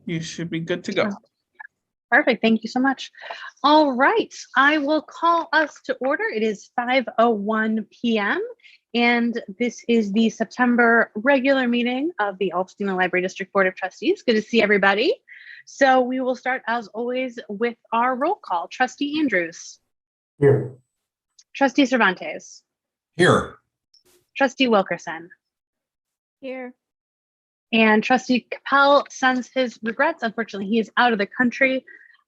you should be good to go. Perfect. Thank you so much. All right. I will call us to order. It is 5:01 p.m. and this is the September regular meeting of the Altadena Library District Board of Trustees. Good to see everybody. So we will start as always with our roll call. Trustee Andrews. Here. Trustee Cervantes. Here. Trustee Wilkerson. Here. And Trustee Capel sends his regrets. Unfortunately, he is out of the country,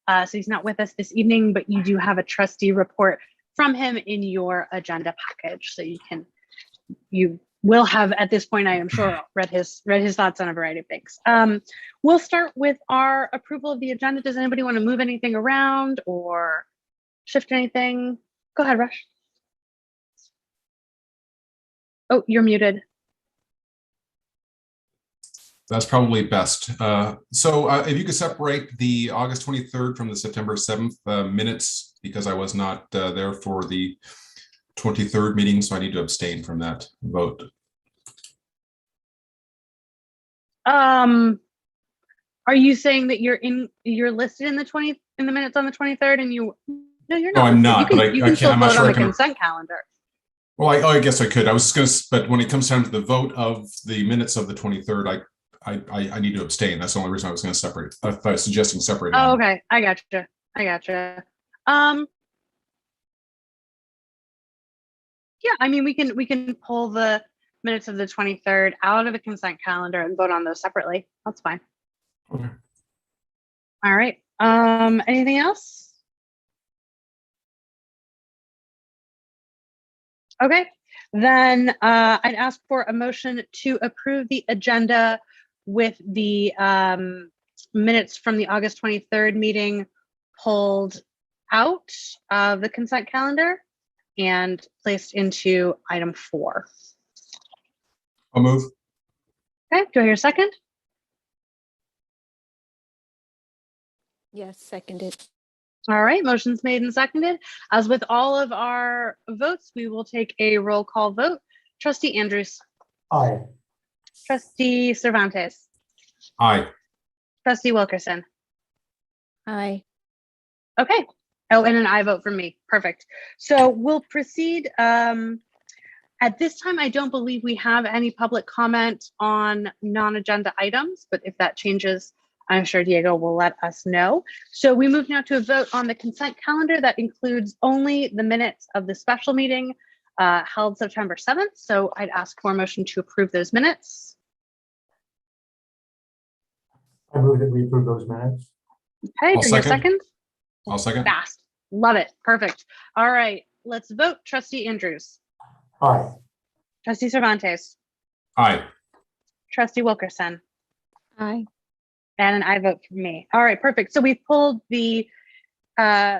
so he's not with us this evening, but you do have a trustee report from him in your agenda package. So you will have at this point, I am sure, read his thoughts on a variety of things. We'll start with our approval of the agenda. Does anybody want to move anything around or shift anything? Go ahead, Rush. Oh, you're muted. That's probably best. So if you could separate the August 23rd from the September 7th minutes, because I was not there for the 23rd meeting, so I need to abstain from that vote. Are you saying that you're listed in the minutes on the 23rd and you? No, you're not. No, I'm not. You can still vote on the consent calendar. Well, I guess I could. I was just going to, but when it comes down to the vote of the minutes of the 23rd, I need to abstain. That's the only reason I was going to separate. I was suggesting separate. Oh, okay. I gotcha. Yeah, I mean, we can pull the minutes of the 23rd out of the consent calendar and vote on those separately. That's fine. Okay. All right. Anything else? Okay. Then I'd ask for a motion to approve the agenda with the minutes from the August 23rd meeting pulled out of the consent calendar and placed into item 4. I'll move. Okay, do I hear a second? Yes, seconded. All right, motion's made and seconded. As with all of our votes, we will take a roll call vote. Trustee Andrews. Aye. Trustee Cervantes. Aye. Trustee Wilkerson. Aye. Okay. Oh, and an aye vote from me. Perfect. So we'll proceed. At this time, I don't believe we have any public comment on non-agenda items, but if that changes, I'm sure Diego will let us know. So we move now to a vote on the consent calendar that includes only the minutes of the special meeting held September 7th. So I'd ask for a motion to approve those minutes. I move that we approve those minutes. Okay, I'll do your second. second? I'll second. Fast. Love it. Perfect. All right, let's vote. Trustee Andrews. Aye. Trustee Cervantes. Aye. Trustee Wilkerson. Aye. And an aye vote for me. All right, perfect. So we've pulled the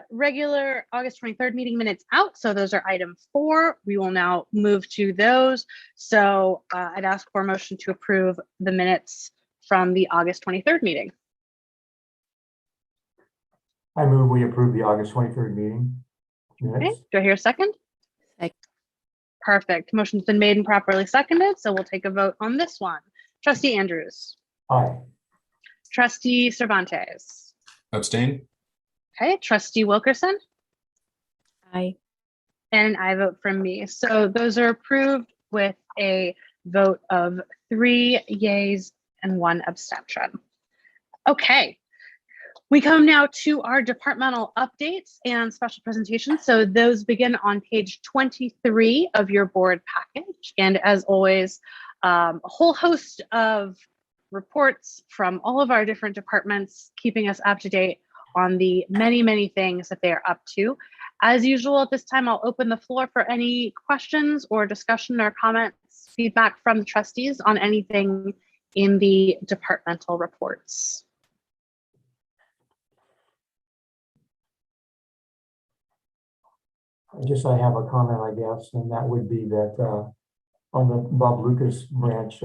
regular August 23rd meeting minutes out. So those are item 4. We will now move to those. So I'd ask for a motion to approve the minutes from the August 23rd meeting. I move we approve the August 23rd meeting minutes. Okay, do I hear a second? Second. Perfect. Motion's been made and properly seconded. So we'll take a vote on this one. Trustee Andrews. Aye. Trustee Cervantes. Abstain. Okay, Trustee Wilkerson. Aye. And an aye vote from me. So those are approved with a vote of 3 yeas and 1 abstention. Okay, we come now to our departmental updates and special presentations. So those begin on page 23 of your board package. And as always, a whole host of reports from all of our different departments, keeping us up to date on the many, many things that they are up to. As usual, at this time, I'll open the floor for any questions or discussion or comments, feedback from the trustees on anything in the departmental reports. I have a comment, I guess, and that would be that on the Bob Lucas branch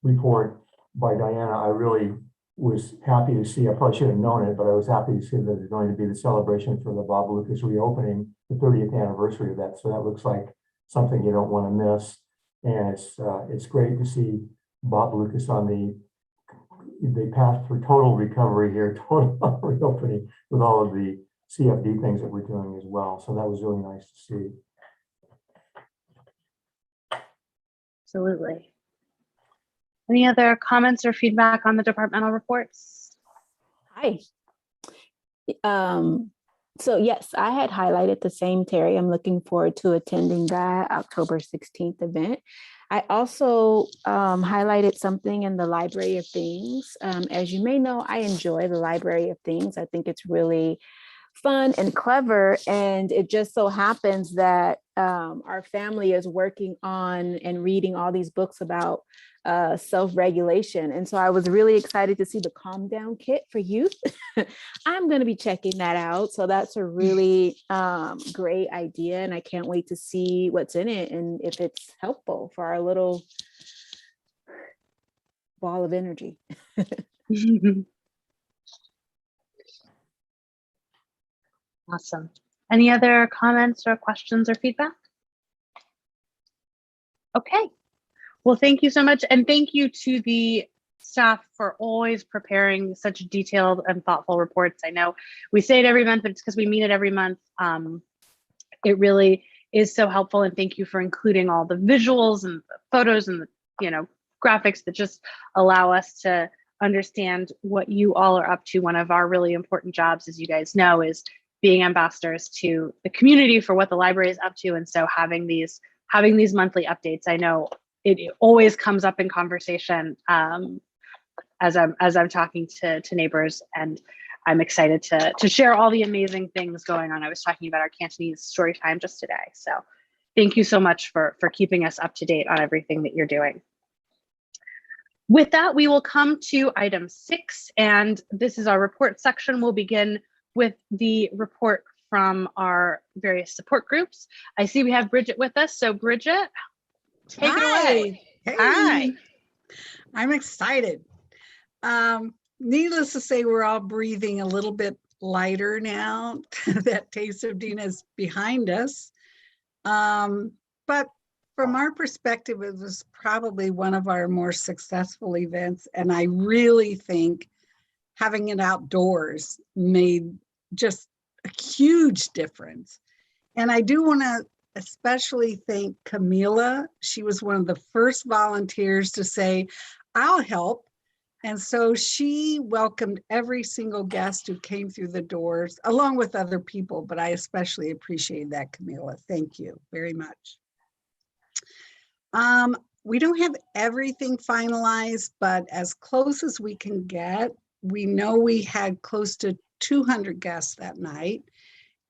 report by Diana, I really was happy to see, I probably should have known it, but I was happy to see that there's going to be the celebration for the Bob Lucas reopening, the 30th anniversary of that. So that looks like something you don't want to miss. And it's great to see Bob Lucas on the they passed through total recovery here, total reopening with all of the CFD things that we're doing as well. So that was really nice to see. Absolutely. Any other comments or feedback on the departmental reports? Hi. So yes, I had highlighted the same, Terry. I'm looking forward to attending that October 16th event. I also highlighted something in the Library of Things. As you may know, I enjoy the Library of Things. I think it's really fun and clever. And it just so happens that our family is working on and reading all these books about self-regulation. And so I was really excited to see the Calm Down Kit for youth. I'm going to be checking that out. So that's a really great idea. And I can't wait to see what's in it and if it's helpful for our little ball of energy. Awesome. Any other comments or questions or feedback? Okay. Well, thank you so much. And thank you to the staff for always preparing such detailed and thoughtful reports. I know we say it every month, but it's because we mean it every month. It really is so helpful. And thank you for including all the visuals and the photos and the, graphics that just allow us to understand what you all are up to. One of our really important jobs, as you guys know, is being ambassadors to the community for what the library is up to. And so having these monthly updates, I know it always comes up in conversation as I'm talking to neighbors, and I'm excited to share all the amazing things going on. I was talking about our Cantonese story time just today. So thank you so much for keeping us up to date on everything that you're doing. With that, we will come to item 6, and this is our report section. We'll begin with the report from our various support groups. I see we have Bridget with us. So Bridget, take it away. Hey. Hi. I'm excited. Needless to say, we're all breathing a little bit lighter now that Taste of Dina is behind us. But from our perspective, it was probably one of our more successful events. And I really think having it outdoors made just a huge difference. And I do want to especially thank Camila. She was one of the first volunteers to say, I'll help. And so she welcomed every single guest who came through the doors, along with other people, but I especially appreciate that, Camila. Thank you very much. We don't have everything finalized, but as close as we can get, we know we had close to 200 guests that night.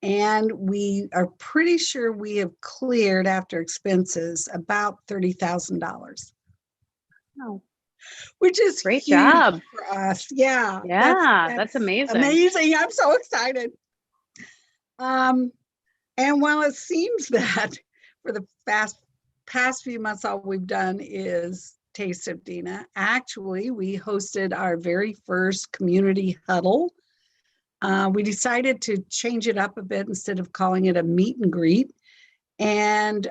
And we are pretty sure we have cleared after expenses about $30,000. Oh, which is great huge job for us. Yeah. That's amazing. Amazing. I'm so excited. And while it seems that for the past few months, all we've done is Taste of Dina, actually, we hosted our very first community huddle. We decided to change it up a bit instead of calling it a meet and greet. And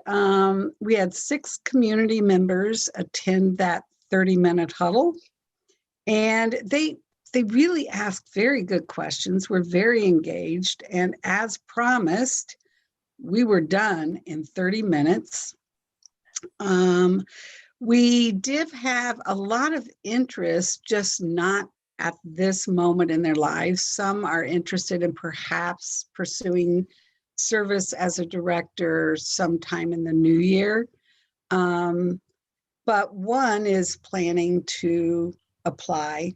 we had 6 community members attend that 30-minute huddle. And they really asked very good questions, were very engaged. And as promised, we were done in 30 minutes. We did have a lot of interest, just not at this moment in their lives. Some are interested in perhaps pursuing service as a director sometime in the new year. But one is planning to apply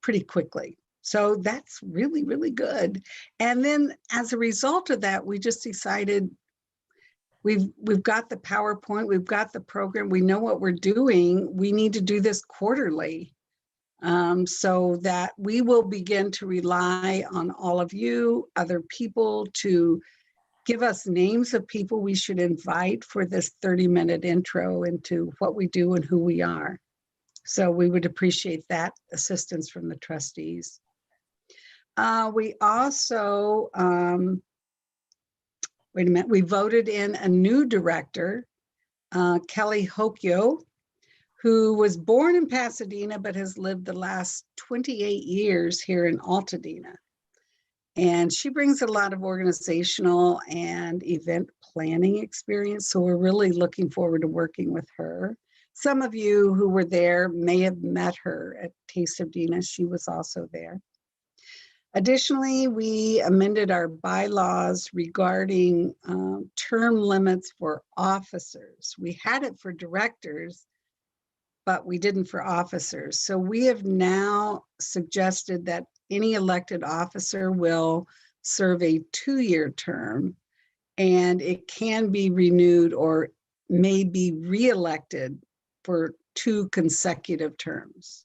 pretty quickly. So that's really, really good. And then as a result of that, we just decided we've got the PowerPoint, we've got the program, we know what we're doing. We need to do this quarterly so that we will begin to rely on all of you, other people, to give us names of people we should invite for this 30-minute intro into what we do and who we are. So we would appreciate that assistance from the trustees. We also, we voted in a new director, Kelly Hokyo, who was born in Pasadena but has lived the last 28 years here in Altadena. And she brings a lot of organizational and event planning experience. So we're really looking forward to working with her. Some of you who were there may have met her at Taste of Dena. She was also there. Additionally, we amended our bylaws regarding term limits for officers. We had it for directors, but we didn't for officers. So we have now suggested that any elected officer will serve a 2-year term, and it can be renewed or may be reelected for 2 consecutive terms.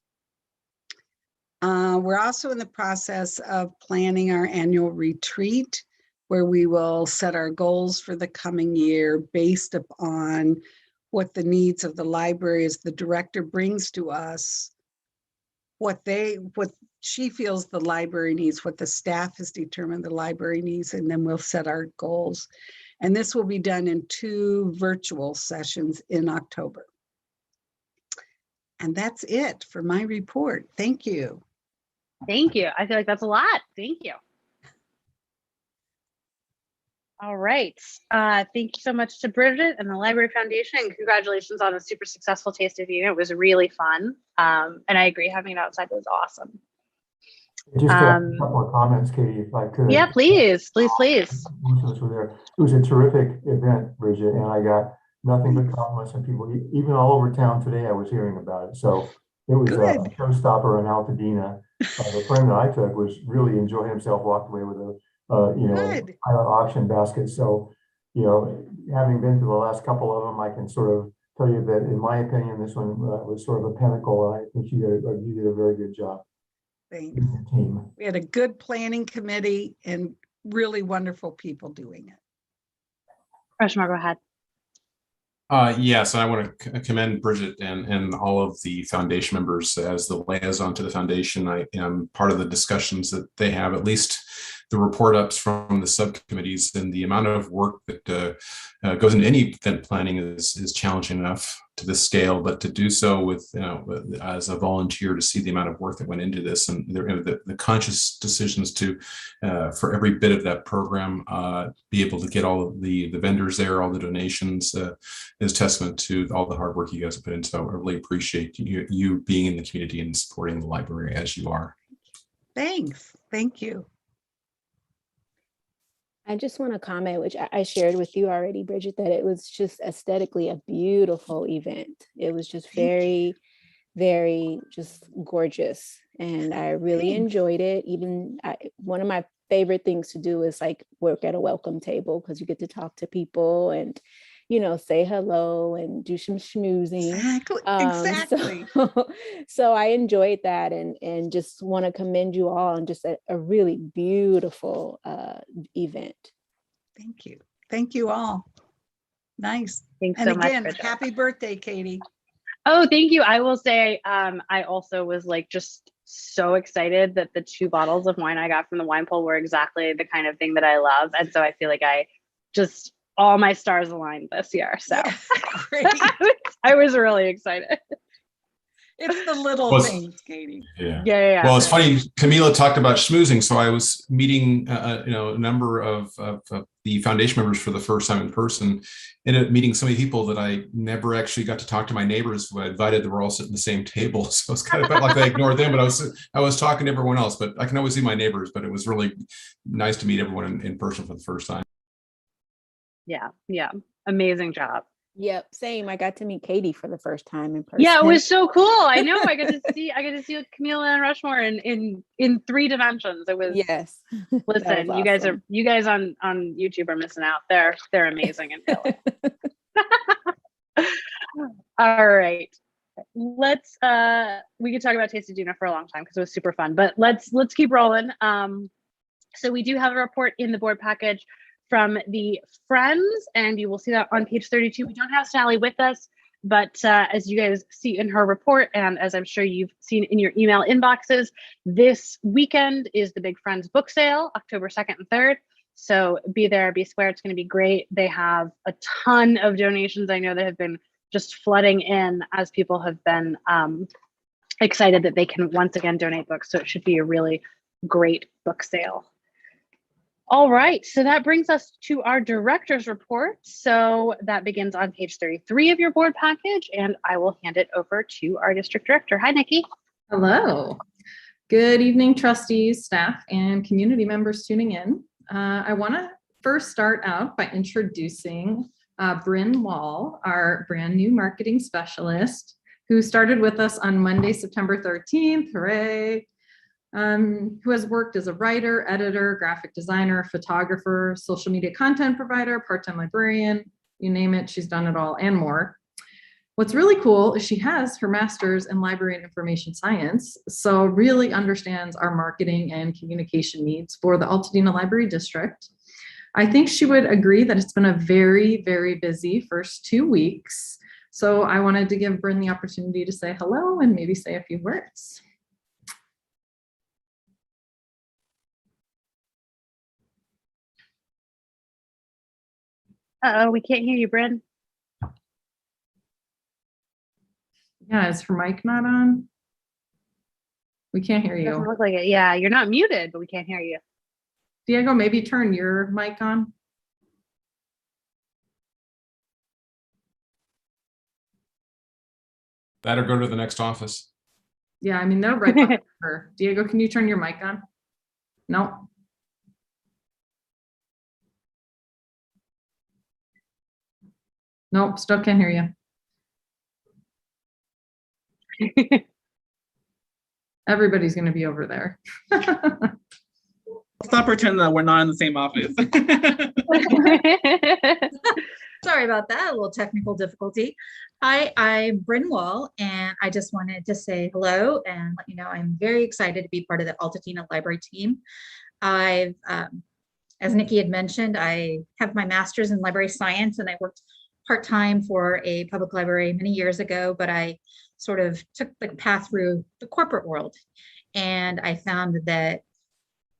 We're also in the process of planning our annual retreat, where we will set our goals for the coming year based upon what the needs of the library as the director brings to us, what she feels the library needs, what the staff has determined the library needs, and then we'll set our goals. And this will be done in 2 virtual sessions in October. And that's it for my report. Thank you. Thank you. I feel like that's a lot. Thank you. All right. Thank you so much to Bridget and the Library Foundation, and congratulations on a super successful Taste of Dena. It was really fun. And I agree, having it outside was awesome. Just a couple more comments, Katie, if I could. Yeah, please. Most of us were there. It was a terrific event, Bridget, and I got nothing but compliments from people. Even all over town today, I was hearing about it. So it was a showstopper in Altadena. The friend that I took was really enjoying himself, walked away with a pilot auction basket. So, having been to the last couple of them, I can sort of tell you that, in my opinion, this one was sort of a pinnacle. I think you did a very good job. Thanks. Team. We had a good planning committee and really wonderful people doing it. Rushmore, go ahead. Yes, I want to commend Bridget and all of the foundation members as the liaison to the foundation. I am part of the discussions that they have, at least the report ups from the subcommittees, and the amount of work that goes into any event planning is challenging enough to this scale, but to do so with, as a volunteer, to see the amount of work that went into this, and the conscious decisions to, for every bit of that program, be able to get all of the vendors there, all the donations, is testament to all the hard work you guys have put in. So I really appreciate you being in the community and supporting the library as you are. Thanks. Thank you. I just want to comment, which I shared with you already, Bridget, that it was just aesthetically a beautiful event. It was just very, very just gorgeous. And I really enjoyed it. Even one of my favorite things to do is like work at a welcome table, because you get to talk to people and, say hello and do some schmoozing. Exactly. So I enjoyed that, and just want to commend you all on just a really beautiful event. Thank you. Thank you all. Nice. Thanks and so again, much, happy birthday, Katie. Oh, thank you. I will say, I also was like just so excited that the 2 bottles of wine I got from the wine pool were exactly the kind of thing that I love. And so I feel like all my stars aligned this year. So yeah, great. I was really excited. It's the little things, Katie. Yeah. Well, it's funny. Camila talked about schmoozing. So I was meeting, a number of the foundation members for the first time in person, ended up meeting so many people that I never actually got to talk to my neighbors who I invited that were all sitting at the same table. So it's kind of felt like I ignored them, but I was talking to everyone else. But I can always see my neighbors. But it was really nice to meet everyone in person for the first time. Yeah. Amazing job. Yep, same. I got to meet Katie for the first time in person. Yeah, it was so cool. I know. I got to see Camila and Rushmore in 3 dimensions. It was yes. Listen, was awesome. you guys on YouTube are missing out. They're amazing in real life. All right. Let's we could talk about Taste of Dena for a long time because it was super fun, but let's keep rolling. So we do have a report in the board package from the Friends, and you will see that on page 32. We don't have Sally with us, but as you guys see in her report, and as I'm sure you've seen in your email inboxes, this weekend is the Big Friends book sale, October 2nd and 3rd. So be there, be square. It's going to be great. They have a ton of donations I know that have been just flooding in as people have been excited that they can once again donate books. So it should be a really great book sale. All right, so that brings us to our director's report. So that begins on page 33 of your board package, and I will hand it over to our district director. Hi, Nikki. Hello. Good evening, trustees, staff, and community members tuning in. I want to first start out by introducing Bryn Wall, our brand new marketing specialist, who started with us on Monday, September 13th. Hooray! Who has worked as a writer, editor, graphic designer, photographer, social media content provider, part-time librarian, you name it, she's done it all and more. What's really cool is she has her master's in library and information science, so really understands our marketing and communication needs for the Altadena Library District. I think she would agree that it's been a very, very busy first 2 weeks. So I wanted to give Bryn the opportunity to say hello and maybe say a few words. Uh-oh, we can't hear you, Bryn. Yeah, is her mic not on? We can't hear Doesn't you. look like it. Yeah, you're not muted, but we can't hear you. Diego, maybe turn your mic on. That or go to the next office. Yeah, I mean, they're right behind her. Diego, can you turn your mic on? No. Nope, still can't hear you. Everybody's gonna be over there. Stop pretending that we're not in the same office. Sorry about that, a little technical difficulty. Hi, I'm Bryn Wall, and I just wanted to say hello and let you know I'm very excited to be part of the Altadena Library team. I've, as Nikki had mentioned, I have my master's in library science, and I worked part-time for a public library many years ago, but I sort of took the path through the corporate world, and I found that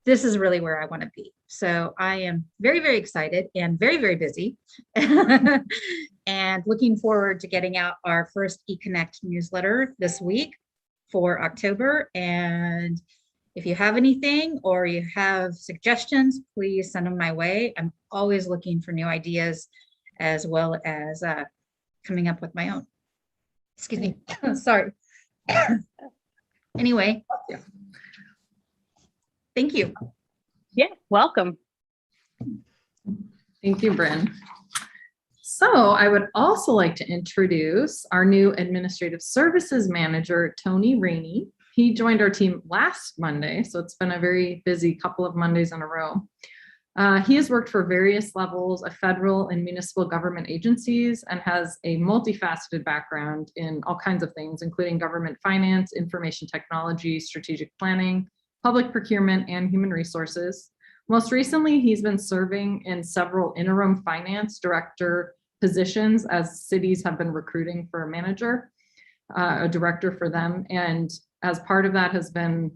this is really where I want to be. So I am very, very excited and very, very busy and looking forward to getting out our first eConnect newsletter this week for October. And if you have anything or you have suggestions, please send them my way. I'm always looking for new ideas as well as coming up with my own. Excuse me, sorry. Anyway, thank you. Yeah, welcome. Thank you, Bryn. So I would also like to introduce our new administrative services manager, Tony Rainey. He joined our team last Monday, so it's been a very busy couple of Mondays in a row. He has worked for various levels of federal and municipal government agencies and has a multifaceted background in all kinds of things, including government finance, information technology, strategic planning, public procurement, and human resources. Most recently, he's been serving in several interim finance director positions as cities have been recruiting for a manager, a director for them. And as part of that has been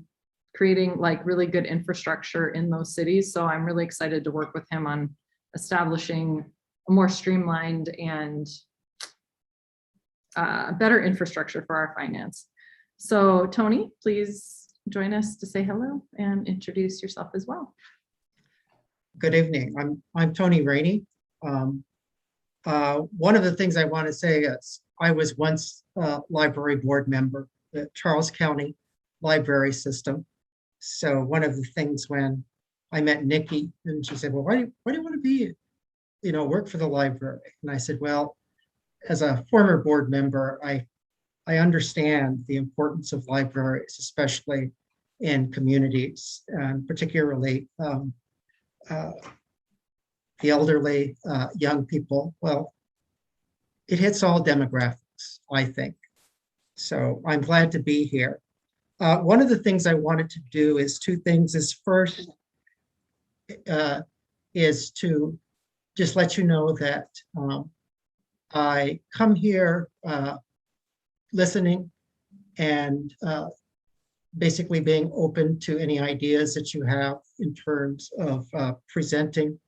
creating like really good infrastructure in those cities. So I'm really excited to work with him on establishing a more streamlined and better infrastructure for our finance. So Tony, please join us to say hello and introduce yourself as well. Good evening. I'm Tony Rainey. One of the things I want to say is I was once a library board member at Charles County Library System. So one of the things when I met Nikki and she said, well, why do you want to be, work for the library? And I said, well, as a former board member, I understand the importance of libraries, especially in communities, and particularly the elderly, young people. Well, it hits all demographics, I think. So I'm glad to be here. One of the things I wanted to do is two things. Is first is to just let you know that I come here listening and basically being open to any ideas that you have in terms of presenting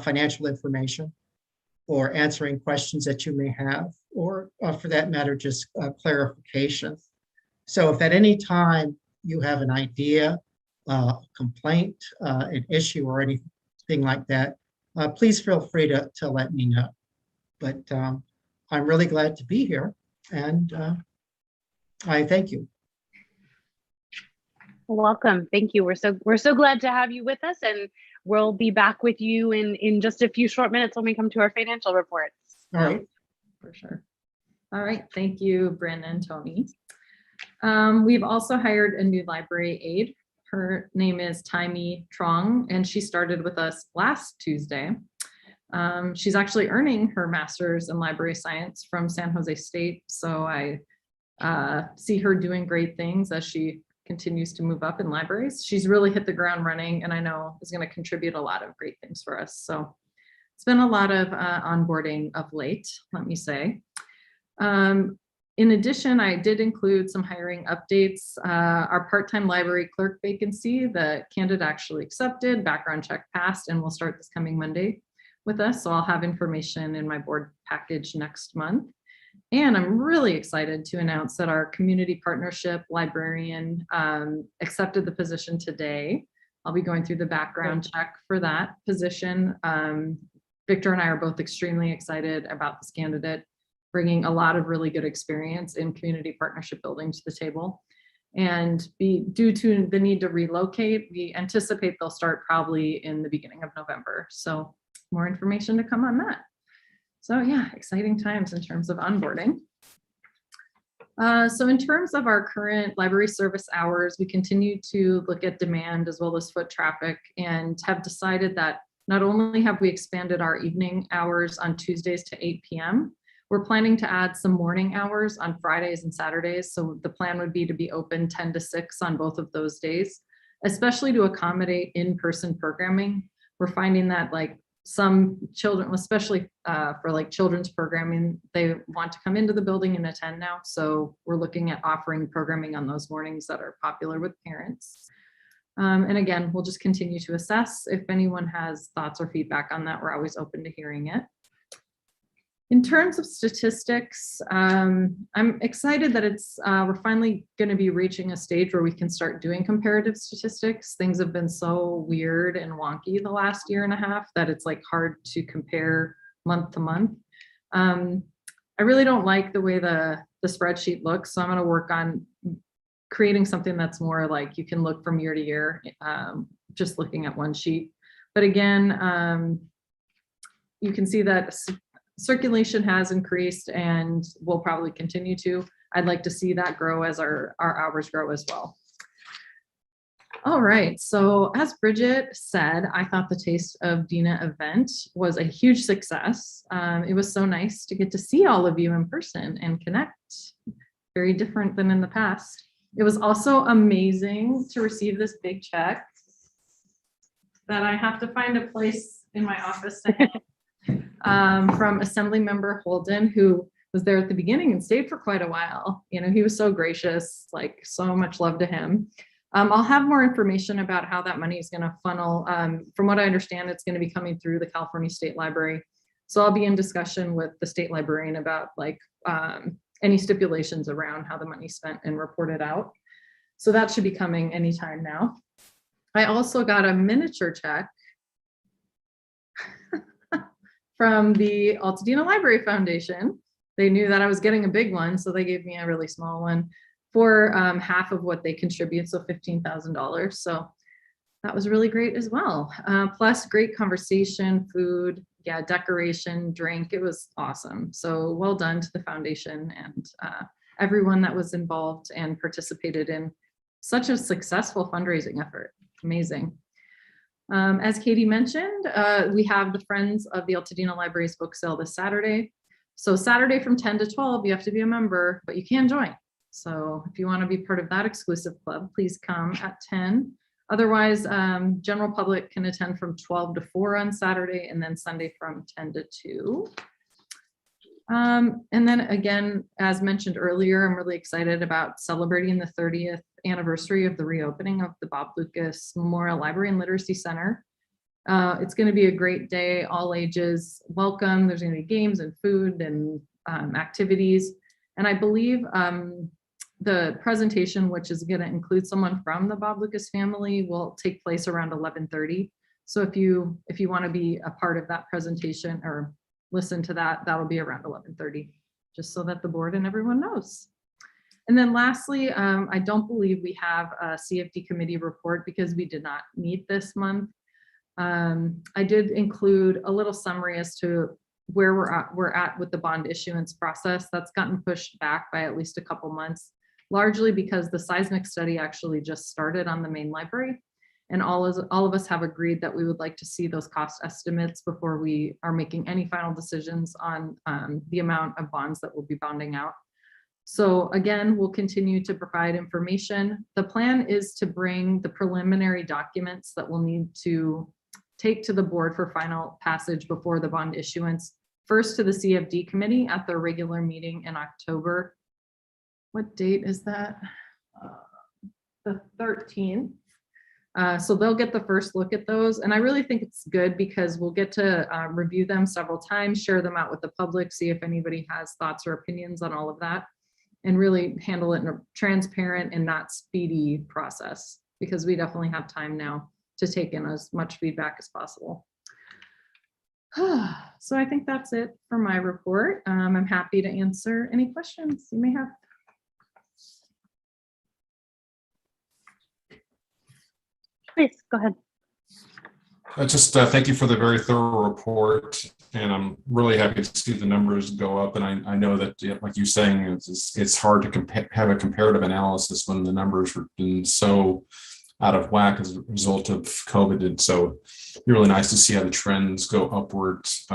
financial information. or answering questions that you may have, or for that matter, just clarification. So if at any time you have an idea, complaint, an issue, or anything like that, please feel free to let me know. But I'm really glad to be here, and I thank you. Welcome. Thank you. We're so glad to have you with us, and we'll be back with you in just a few short minutes when we come to our financial reports. All right. For sure. All right. Thank you, Bryn and Tony. We've also hired a new library aide. Her name is Taimi Trong, and she started with us last Tuesday. She's actually earning her master's in library science from San Jose State. So I see her doing great things as she continues to move up in libraries. She's really hit the ground running, and I know is going to contribute a lot of great things for us. So it's been a lot of onboarding of late, let me say. In addition, I did include some hiring updates. Our part-time library clerk vacancy, the candidate actually accepted, background check passed, and will start this coming Monday with us. So I'll have information in my board package next month. And I'm really excited to announce that our community partnership librarian accepted the position today. I'll be going through the background check for that position. Victor and I are both extremely excited about this candidate, bringing a lot of really good experience in community partnership building to the table. And due to the need to relocate, we anticipate they'll start probably in the beginning of November. So more information to come on that. So yeah, exciting times in terms of onboarding. So in terms of our current library service hours, we continue to look at demand as well as foot traffic, and have decided that not only have we expanded our evening hours on Tuesdays to 8 p.m., we're planning to add some morning hours on Fridays and Saturdays. So the plan would be to be open 10 to 6 on both of those days, especially to accommodate in-person programming. We're finding that like some children, especially for like children's programming, they want to come into the building and attend now. So we're looking at offering programming on those mornings that are popular with parents. And again, we'll just continue to assess. If anyone has thoughts or feedback on that, we're always open to hearing it. In terms of statistics, I'm excited that we're finally going to be reaching a stage where we can start doing comparative statistics. Things have been so weird and wonky the last year and a half that it's like hard to compare month to month. I really don't like the way the spreadsheet looks, so I'm going to work on creating something that's more like you can look from year to year, just looking at one sheet. But again, you can see that circulation has increased and will probably continue to. I'd like to see that grow as our hours grow as well. All right, so as Bridget said, I thought the Taste of Dina event was a huge success. It was so nice to get to see all of you in person and connect. Very different than in the past. It was also amazing to receive this big check that I have to find a place in my office to hang. From Assembly Member Holden, who was there at the beginning and stayed for quite a while. You know, he was so gracious, like so much love to him. I'll have more information about how that money is going to funnel. From what I understand, it's going to be coming through the California State Library. So I'll be in discussion with the state librarian about like any stipulations around how the money's spent and reported out. So that should be coming anytime now. I also got a miniature check from the Altadena Library Foundation. They knew that I was getting a big one, so they gave me a really small one for half of what they contribute, so $15,000. So that was really great as well. Plus great conversation, food, yeah, decoration, drink. It was awesome. So well done to the foundation and everyone that was involved and participated in such a successful fundraising effort. Amazing. As Katie mentioned, we have the Friends of the Altadena Libraries book sale this Saturday. So Saturday from 10 to 12, you have to be a member, but you can join. So if you want to be part of that exclusive club, please come at 10. Otherwise, general public can attend from 12 to 4 on Saturday, and then Sunday from 10 to 2. And then again, as mentioned earlier, I'm really excited about celebrating the 30th anniversary of the reopening of the Bob Lucas Memorial Library and Literacy Center. It's going to be a great day, all ages welcome. There's going to be games and food and activities. And I believe the presentation, which is going to include someone from the Bob Lucas family, will take place around 11:30. So if you want to be a part of that presentation or listen to that, that'll be around 11:30, just so that the board and everyone knows. And then lastly, I don't believe we have a CFD committee report because we did not meet this month. I did include a little summary as to where we're at with the bond issuance process. That's gotten pushed back by at least a couple months, largely because the seismic study actually just started on the main library. And all of us have agreed that we would like to see those cost estimates before we are making any final decisions on the amount of bonds that we'll be bonding out. So again, we'll continue to provide information. The plan is to bring the preliminary documents that we'll need to take to the board for final passage before the bond issuance, first to the CFD committee at their regular meeting in October. What date is that? The 13th. So they'll get the first look at those. And I really think it's good because we'll get to review them several times, share them out with the public, see if anybody has thoughts or opinions on all of that, and really handle it in a transparent and not speedy process, because we definitely have time now to take in as much feedback as possible. So I think that's it for my report. I'm happy to answer any questions you may have. Please go ahead. Just thank you for the very thorough report, and I'm really happy to see the numbers go up. And I know that, like you're saying, it's hard to have a comparative analysis when the numbers have been so out of whack as a result of COVID. And so it's really nice to see how the trends go upwards,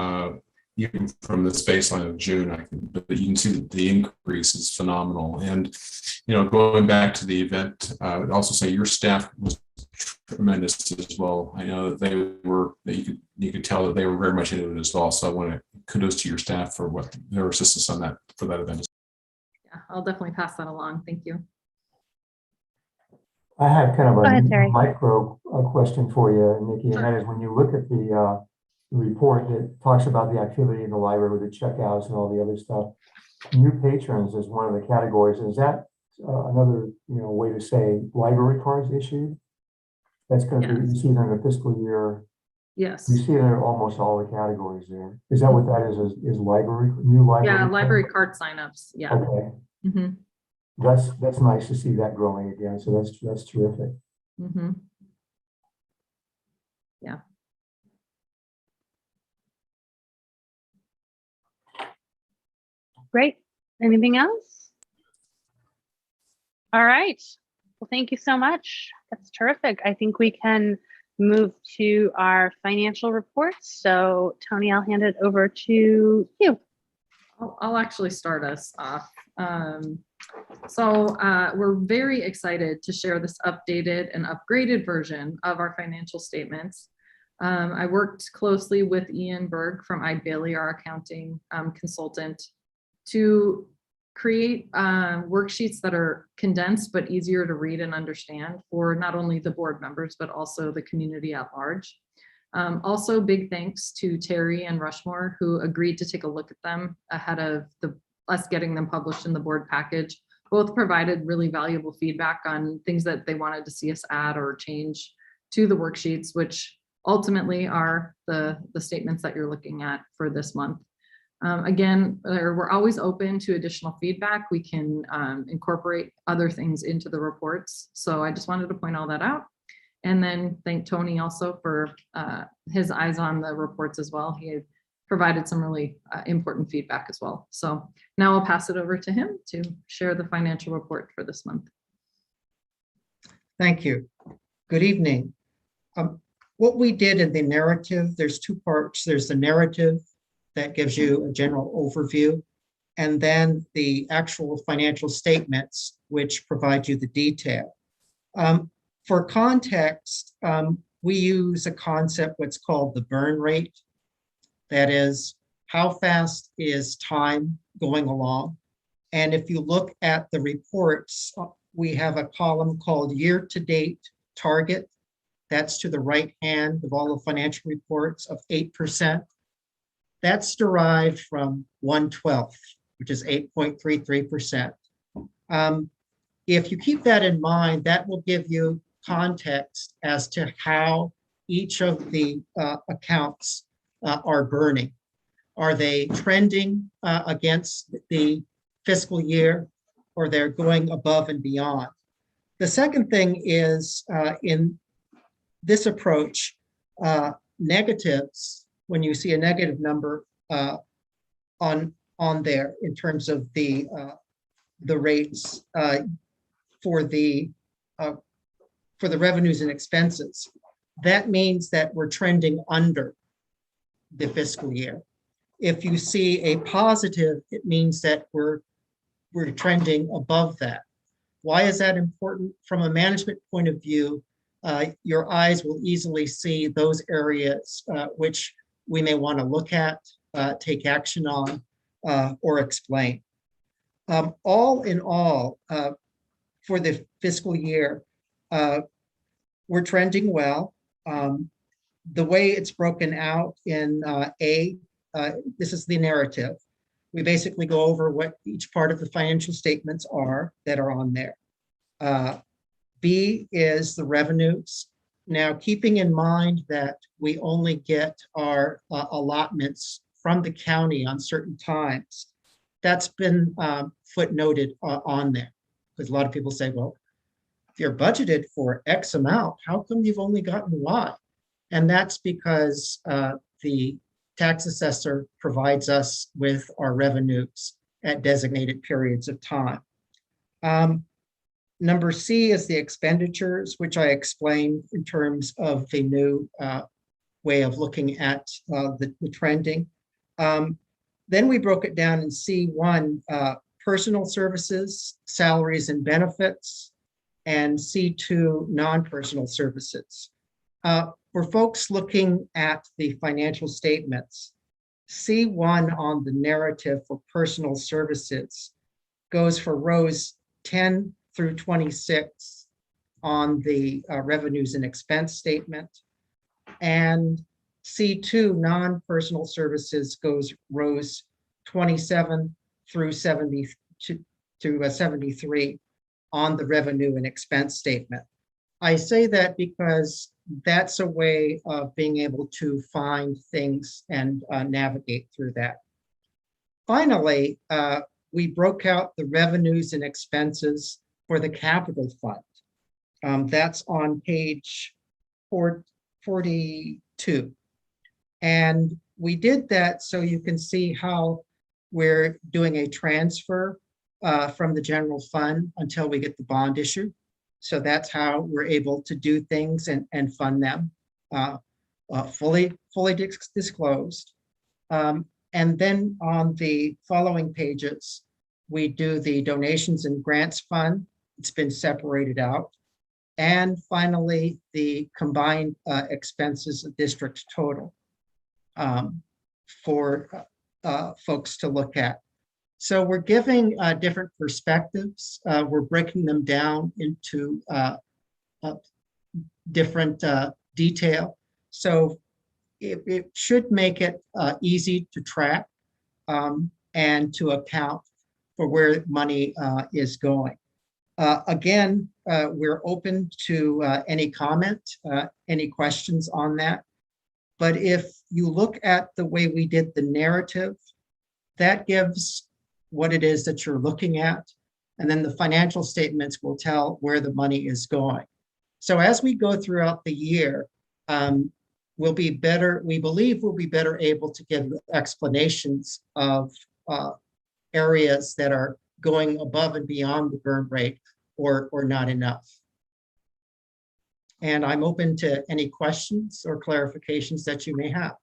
even from this baseline of June. But you can see that the increase is phenomenal. And going back to the event, I would also say your staff was tremendous as well. I know that you could tell that they were very much into it as well. So I want to kudos to your staff for what their assistance on that for that event. Yeah, I'll definitely pass that along. Thank you. I have kind of Go ahead, a Terry. micro question for you, Nikki, and Sure. that is when you look at the report that talks about the activity in the library with the checkouts and all the other stuff, new patrons is one of the categories. Is that another way to say library cards issued? That's going to be, you see it in the fiscal year. Yes. You see it in almost all the categories there. Is that what that is library, new library? Yeah, card? library card signups. Yeah. Okay. Mm-hmm. That's nice to see that growing again. So that's terrific. Mm-hmm. Yeah. Great. Anything else? All right. Well, thank you so much. That's terrific. I think we can move to our financial reports. So Tony, I'll hand it over to you. I'll actually start us off. So we're very excited to share this updated and upgraded version of our financial statements. I worked closely with Ian Berg from Eide Bailey, our accounting consultant, to create worksheets that are condensed but easier to read and understand for not only the board members, but also the community at large. Also, big thanks to Terry and Rushmore, who agreed to take a look at them ahead of us getting them published in the board package. Both provided really valuable feedback on things that they wanted to see us add or change to the worksheets, which ultimately are the statements that you're looking at for this month. Again, we're always open to additional feedback. We can incorporate other things into the reports. So I just wanted to point all that out. And then thank Tony also for his eyes on the reports as well. He had provided some really important feedback as well. So now I'll pass it over to him to share the financial report for this month. Thank you. Good evening. What we did in the narrative, there's two parts. There's the narrative that gives you a general overview, and then the actual financial statements, which provide you the detail. For context, we use a concept, what's called the burn rate. That is, how fast is time going along? And if you look at the reports, we have a column called year-to-date target. that's to the right hand of all the financial reports of 8%. That's derived from 1/12, which is 8.33%. If you keep that in mind, that will give you context as to how each of the accounts are burning. Are they trending against the fiscal year, or they're going above and beyond? The second thing is in this approach, negatives, when you see a negative number on there in terms of the rates for the revenues and expenses, that means that we're trending under the fiscal year. If you see a positive, it means that we're trending above that. Why is that important? From a management point of view, your eyes will easily see those areas which we may want to look at, take action on, or explain. All in all, for the fiscal year, we're trending well. The way it's broken out in this is the narrative. We basically go over what each part of the financial statements are that are on there. B is the revenues. Now, keeping in mind that we only get our allotments from the county on certain times, that's been footnoted on there. Because a lot of people say, well, if you're budgeted for X amount, how come you've only gotten Y? And that's because the tax assessor provides us with our revenues at designated periods of time. Number C is the expenditures, which I explained in terms of the new way of looking at the trending. Then we broke it down in C1, personal services, salaries and benefits, and C2, non-personal services. For folks looking at the financial statements, C1 on the narrative for personal services goes for rows 10 through 26 on the revenues and expense statement. And C2, non-personal services, goes rows 27 through 73 on the revenue and expense statement. I say that because that's a way of being able to find things and navigate through that. Finally, we broke out the revenues and expenses for the capital fund. That's on page 42. And we did that so you can see how we're doing a transfer from the general fund until we get the bond issue. So that's how we're able to do things and fund them fully disclosed. And then on the following pages, we do the donations and grants fund. It's been separated out. And finally, the combined expenses of district total for folks to look at. So we're giving different perspectives. We're breaking them down into different detail. So it should make it easy to track and to account for where money is going. Again, we're open to any comment, any questions on that. But if you look at the way we did the narrative, that gives what it is that you're looking at. And then the financial statements will tell where the money is going. So as we go throughout the year, we'll be better, we believe we'll be better able to give explanations of areas that are going above and beyond the burn rate or not enough. And I'm open to any questions or clarifications that you may have.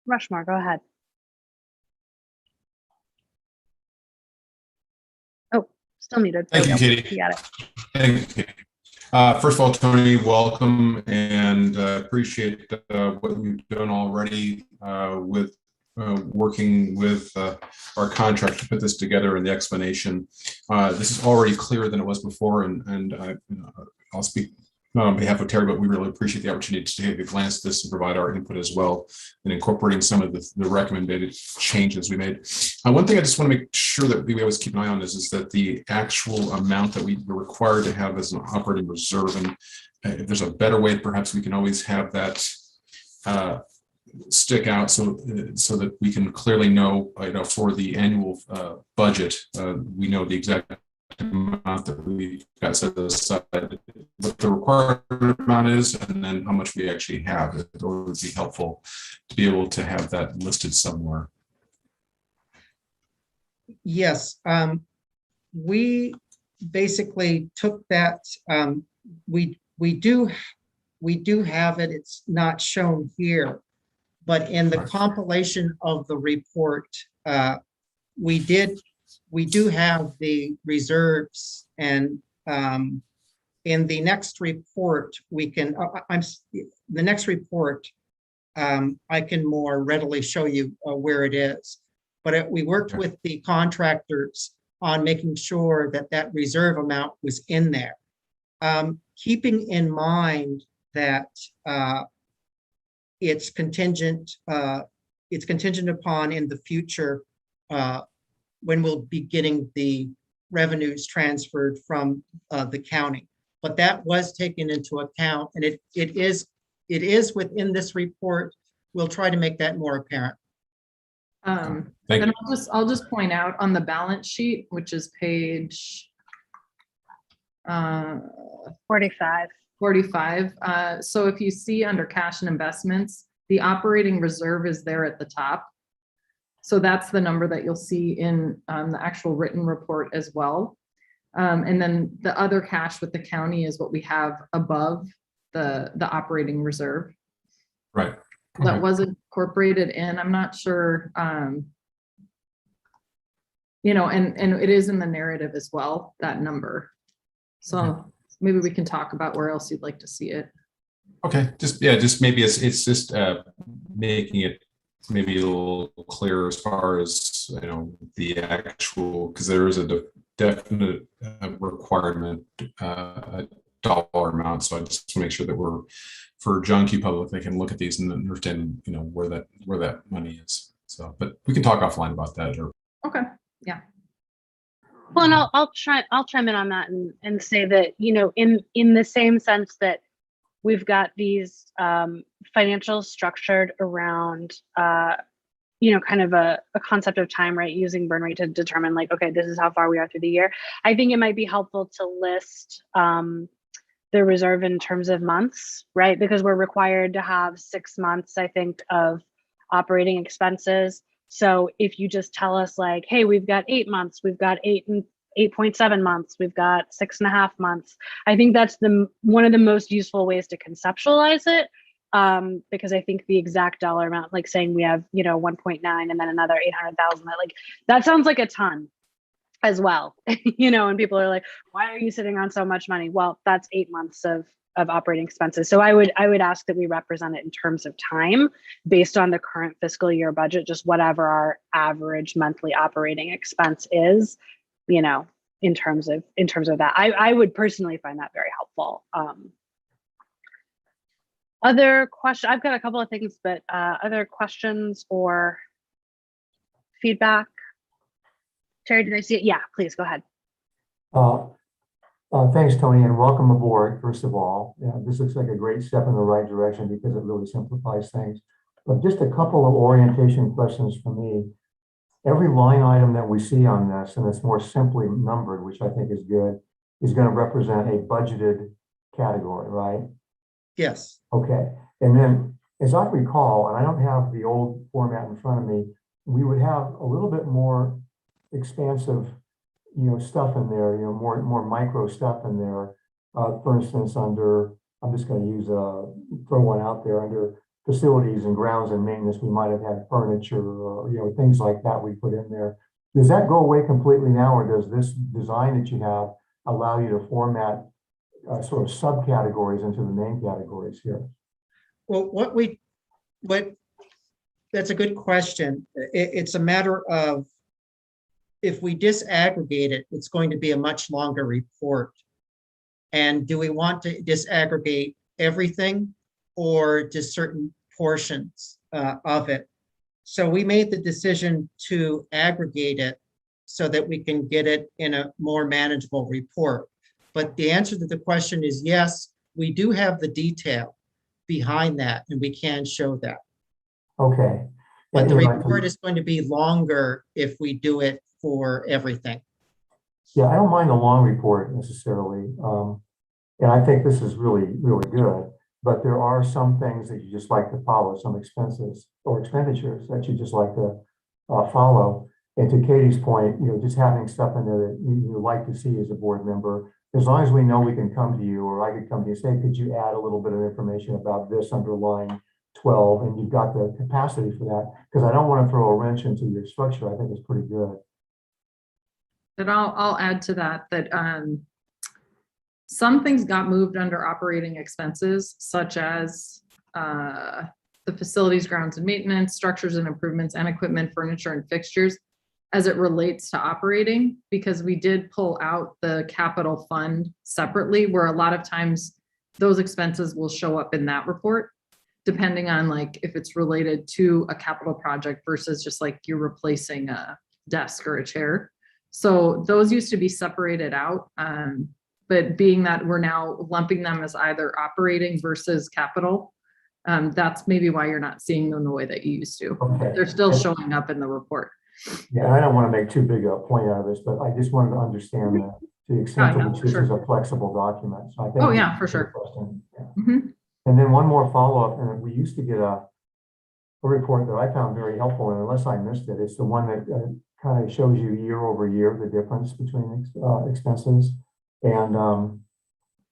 Rushmore, go ahead. Oh, still muted. Thank you, Katie. You got it. Thank you. First of all, Tony, welcome, and appreciate what you've done already with working with our contract to put this together and the explanation. This is already clearer than it was before, and I'll speak not on behalf of Terry, but we really appreciate the opportunity to take a glance at this and provide our input as well, and incorporating some of the recommended changes we made. One thing I just want to make sure that we always keep an eye on is that the actual amount that we're required to have as an operating reserve, and if there's a better way, perhaps we can always have that stick out so that we can clearly know, for the annual budget, we know the exact amount that we've got set aside, what the required amount is, and then how much we actually have. It would be helpful to be able to have that listed somewhere. Yes, we basically took that. We do have it. It's not shown here, but in the compilation of the report, we do have the reserves, and in the next report we can. The next report. I can more readily show you where it is. But we worked with the contractors on making sure that that reserve amount was in there. Keeping in mind that it's contingent upon in the future when we'll be getting the revenues transferred from the county. But that was taken into account, and it is within this report. We'll try to make that more apparent. And Thank you. I'll just point out on the balance sheet, which is page 45. 45. So if you see under cash and investments, the operating reserve is there at the top. So that's the number that you'll see in the actual written report as well. And then the other cash with the county is what we have above the operating reserve. Right. That was incorporated in. I'm not sure, and it is in the narrative as well, that number. So maybe we can talk about where else you'd like to see it. Okay, just maybe it's just making it maybe a little clearer as far as the actual, because there is a definite requirement, dollar amount. So I just want to make sure that we're, for John Q. Public, they can look at these and understand where that money is. So, but we can talk offline about that. Or okay, yeah. Well, and I'll chime in on that and say that in the same sense that we've got these financials structured around kind of a concept of time, right? Using burn rate to determine like, okay, this is how far we are through the year. I think it might be helpful to list the reserve in terms of months, right? Because we're required to have 6 months, I think, of operating expenses. So if you just tell us like, hey, we've got 8 months, we've got 8.7 months, we've got 6.5 months. I think that's one of the most useful ways to conceptualize it. Because I think the exact dollar amount, like saying we have, 1.9 and then another 800,000, that sounds like a ton as well, and people are like, why are you sitting on so much money? Well, that's 8 months of operating expenses. So I would ask that we represent it in terms of time based on the current fiscal year budget, just whatever our average monthly operating expense is, in terms of that. I would personally find that very helpful. Other question, I've got a couple of things, but other questions or feedback? Terry, did I see it? Yeah, please go ahead. Thanks, Tony, and welcome aboard, first of all. This looks like a great step in the right direction because it really simplifies things. But just a couple of orientation questions for me. Every line item that we see on this, and it's more simply numbered, which I think is good, is going to represent a budgeted category, right? Yes. Okay. And then, as I recall, and I don't have the old format in front of me, we would have a little bit more expansive, stuff in there, more micro stuff in there. For instance, under, I'm just going to use throw one out there, under facilities and grounds and maintenance, we might have had furniture or things like that we put in there. Does that go away completely now, or does this design that you have allow you to format sort of subcategories into the main categories here? Well, That's a good question. It's a matter of, if we disaggregate it, it's going to be a much longer report. And do we want to disaggregate everything or just certain portions of it? So we made the decision to aggregate it so that we can get it in a more manageable report. But the answer to the question is yes, we do have the detail behind that and we can show that. Okay. But the And like, report is going to be longer if we do it for everything. yeah, I don't mind a long report necessarily. And I think this is really, really good. But there are some things that you just like to follow, some expenses or expenditures that you just like to follow. And to Katie's point, just having stuff in there that you like to see as a board member, as long as we know we can come to you, or I could come to you and say, could you add a little bit of information about this under line 12, and you've got the capacity for that, because I don't want to throw a wrench into your structure. I think it's pretty good. And I'll add to that, some things got moved under operating expenses, such as the facilities, grounds and maintenance, structures and improvements, and equipment, furniture and fixtures, as it relates to operating, because we did pull out the capital fund separately, where a lot of times those expenses will show up in that report, depending on like if it's related to a capital project versus just like you're replacing a desk or a chair. So those used to be separated out. But being that we're now lumping them as either operating versus capital, that's maybe why you're not seeing them the way that you used to. Okay. They're still showing up in the report. Yeah, and I don't want to make too big a point out of this, but I just wanted to understand that to the extent to no, which for this sure. is a flexible document. So I think Oh, yeah, for sure. Yeah. Mhm. And then one more follow-up, and we used to get a report that I found very helpful, and unless I missed it, it's the one that kind of shows you year over year the difference between expenses. And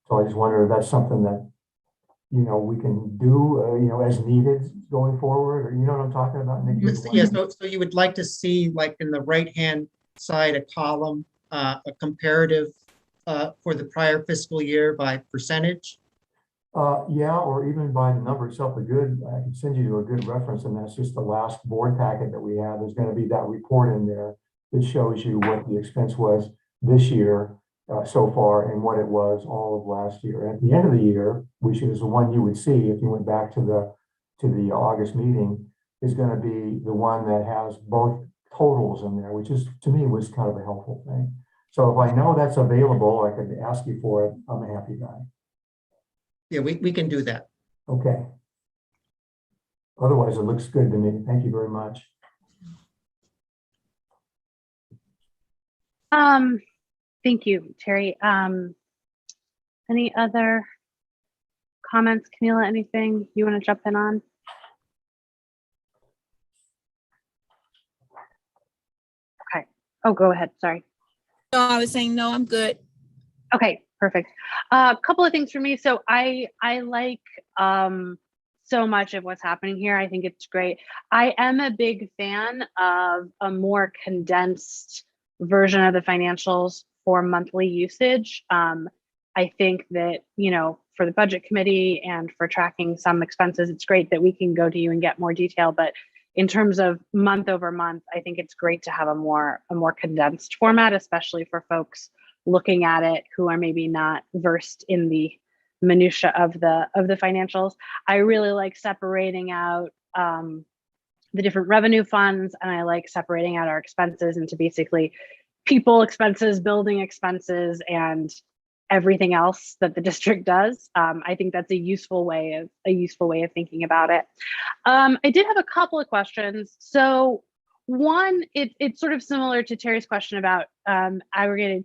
so I just wonder if that's something that we can do as needed going forward, or you know what I'm talking about, Nikki? Yeah, so you would like to see, like in the right-hand side, a column, a comparative for the prior fiscal year by percentage? Yeah, or even by the number itself. I can send you to a good reference, and that's just the last board packet that we have. There's going to be that report in there that shows you what the expense was this year so far and what it was all of last year. At the end of the year, which is the one you would see if you went back to the August meeting, is going to be the one that has both totals in there, which is, to me, was kind of a helpful thing. So if I know that's available, I could ask you for it. I'm a happy guy. Yeah, we can do that. Okay. Otherwise, it looks good to me. Thank you very much. Thank you, Terry. Any other comments, Camila? Anything you want to jump in on? Okay. Oh, go ahead. Sorry. No, I was saying, no, I'm good. Okay, perfect. A couple of things for me. So I like so much of what's happening here. I think it's great. I am a big fan of a more condensed version of the financials for monthly usage. I think that, for the budget committee and for tracking some expenses, it's great that we can go to you and get more detail. But in terms of month over month, I think it's great to have a more condensed format, especially for folks looking at it who are maybe not versed in the minutia of the financials. I really like separating out the different revenue funds, and I like separating out our expenses into basically people expenses, building expenses, and everything else that the district does. I think that's a useful way of thinking about it. I did have a couple of questions. So one, it's sort of similar to Terry's question about aggregated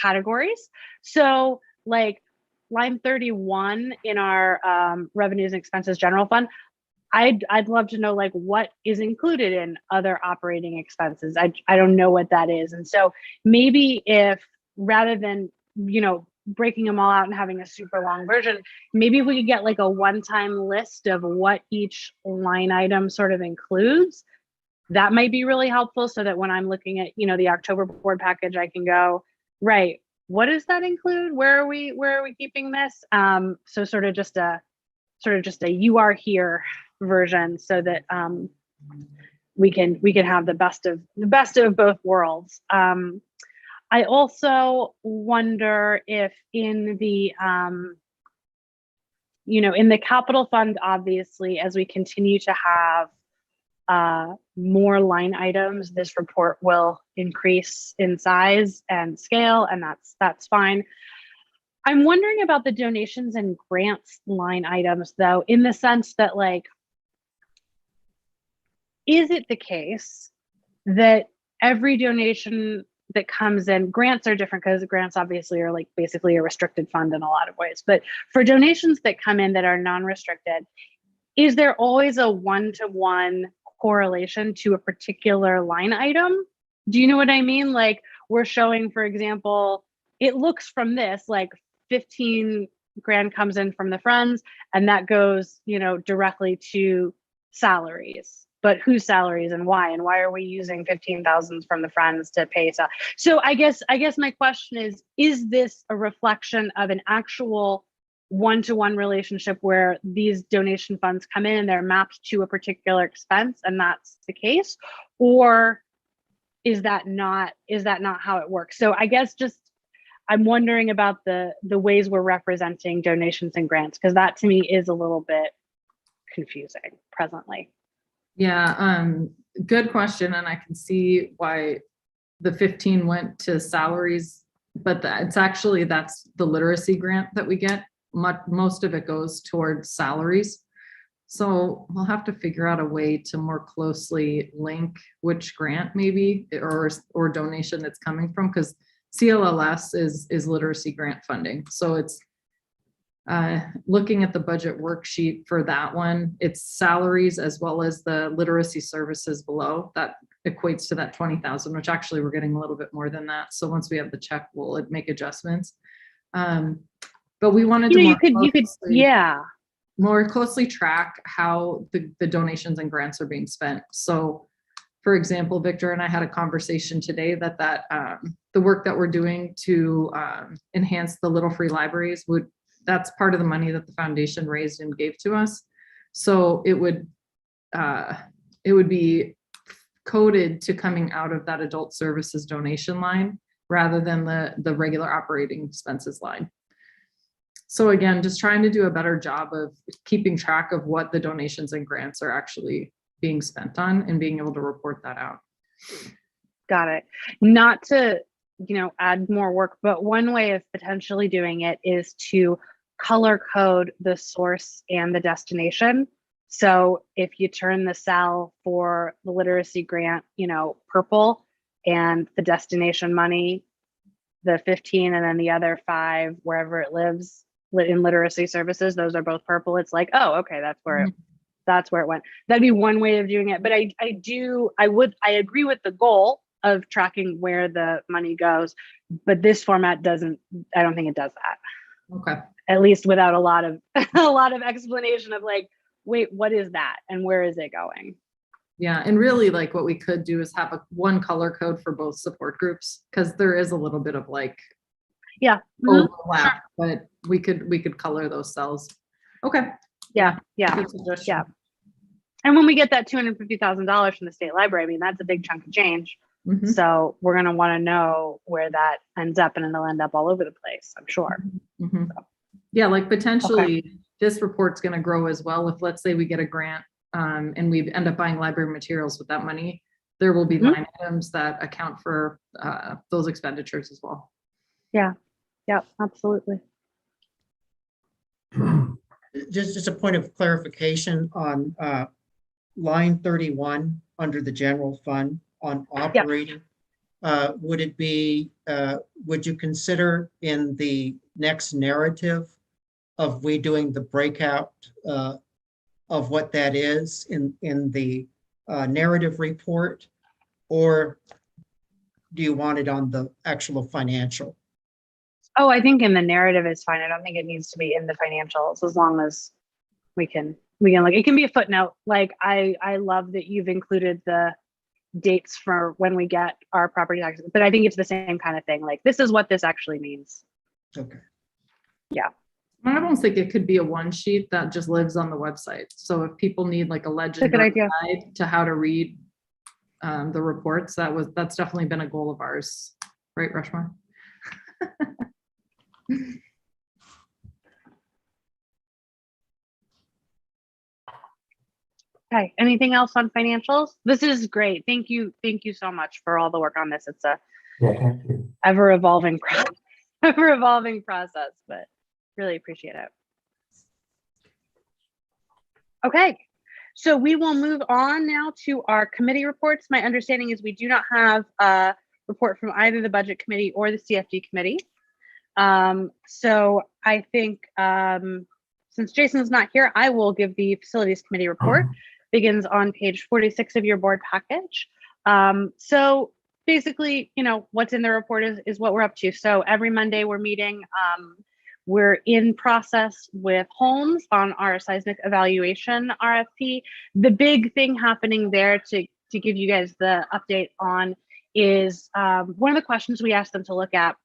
categories. So like line 31 in our revenues and expenses general fund, I'd love to know like what is included in other operating expenses. I don't know what that is. And so maybe if rather than, breaking them all out and having a super long version, maybe we could get like a one-time list of what each line item sort of includes. That might be really helpful so that when I'm looking at, the October board package, I can go, right, what does that include? Where are we keeping this? So sort of just a sort of just a "you are here" version, so that we can have the best of both worlds. I also wonder if in the in the capital fund, obviously, as we continue to have more line items, this report will increase in size and scale, and that's fine. I'm wondering about the donations and grants line items, though, in the sense that, like, is it the case that every donation that comes in, grants are different because grants obviously are like basically a restricted fund in a lot of ways, but for donations that come in that are non-restricted, is there always a one-to-one correlation to a particular line item? Do you know what I mean? Like, we're showing, for example, it looks from this like 15 grand comes in from the Friends, and that goes, directly to salaries. But whose salaries and why? And why are we using 15,000 from the Friends to pay? So I guess my question is this a reflection of an actual one-to-one relationship where these donation funds come in and they're mapped to a particular expense, and that's the case? Or is that not how it works? So I guess just I'm wondering about the ways we're representing donations and grants, because that to me is a little bit confusing presently. Yeah, good question. And I can see why the 15 went to salaries, but it's actually, that's the literacy grant that we get. Most of it goes towards salaries. So we'll have to figure out a way to more closely link which grant maybe or donation it's coming from, because CLLS is literacy grant funding. So it's looking at the budget worksheet for that one, it's salaries as well as the literacy services below. That equates to that 20,000, which actually we're getting a little bit more than that. So once we have the check, we'll make adjustments. But we wanted to more closely track how the donations and grants are being spent. So for example, Victor and I had a conversation today that the work that we're doing to enhance the Little Free Libraries that's part of the money that the foundation raised and gave to us. So it would be coded to coming out of that adult services donation line rather than the regular operating expenses line. So again, just trying to do a better job of keeping track of what the donations and grants are actually being spent on and being able to report that out. Got it. Not to, add more work, but one way of potentially doing it is to color code the source and the destination. So if you turn the cell for the literacy grant, purple, and the destination money, the 15, and then the other 5, wherever it lives in literacy services, those are both purple. It's like, oh, okay, that's where it went. That'd be one way of doing it. But I agree with the goal of tracking where the money goes, but this format I don't think it does that. Okay. At least without a lot of explanation of like, wait, what is that and where is it going? Yeah, and really, like, what we could do is have one color code for both support groups, because there is a little bit of like overlap, but we could color those cells. Okay. Yeah. And when we get that $250,000 from the state library, I mean, that's a big chunk of change. Mm-hmm. So we're going to want to know where that ends up, and it'll end up all over the place, I'm sure. Mm-hmm. So. Yeah, like potentially this report's going to grow as well. If let's say we get a grant and we end up buying library materials with that money, there will be line items that account for those expenditures as well. Yeah, absolutely. Just a point of clarification on line 31 under the general fund on operating. Would it be, would you consider in the next narrative of we doing the breakout of what that is in the narrative report, or do you want it on the actual financial? Oh, I think in the narrative is fine. I don't think it needs to be in the financials, as long as we can like, it can be a footnote. Like I love that you've included the dates for when we get our property taxes, but I think it's the same kind of thing. Like, this is what this actually means. Okay. Yeah. I almost think it could be a one sheet that just lives on the website. So if people need like a legend good or idea. guide to how to read the reports, that's definitely been a goal of ours, right, Rushmore? Okay, anything else on financials? This is great. Thank you so much for all the work on this. It's a Yeah, thank you. ever evolving process, but really appreciate it. Okay, so we will move on now to our committee reports. My understanding is we do not have a report from either the budget committee or the CFD committee. So I think since Jason's not here, I will give the facilities committee report. Begins on page 46 of your board package. So basically, you know, what's in the report is what we're up to. So every Monday we're meeting. We're in process with Holmes on our seismic evaluation RFP. The big thing happening there to give you guys the update on is one of the questions we asked them to look at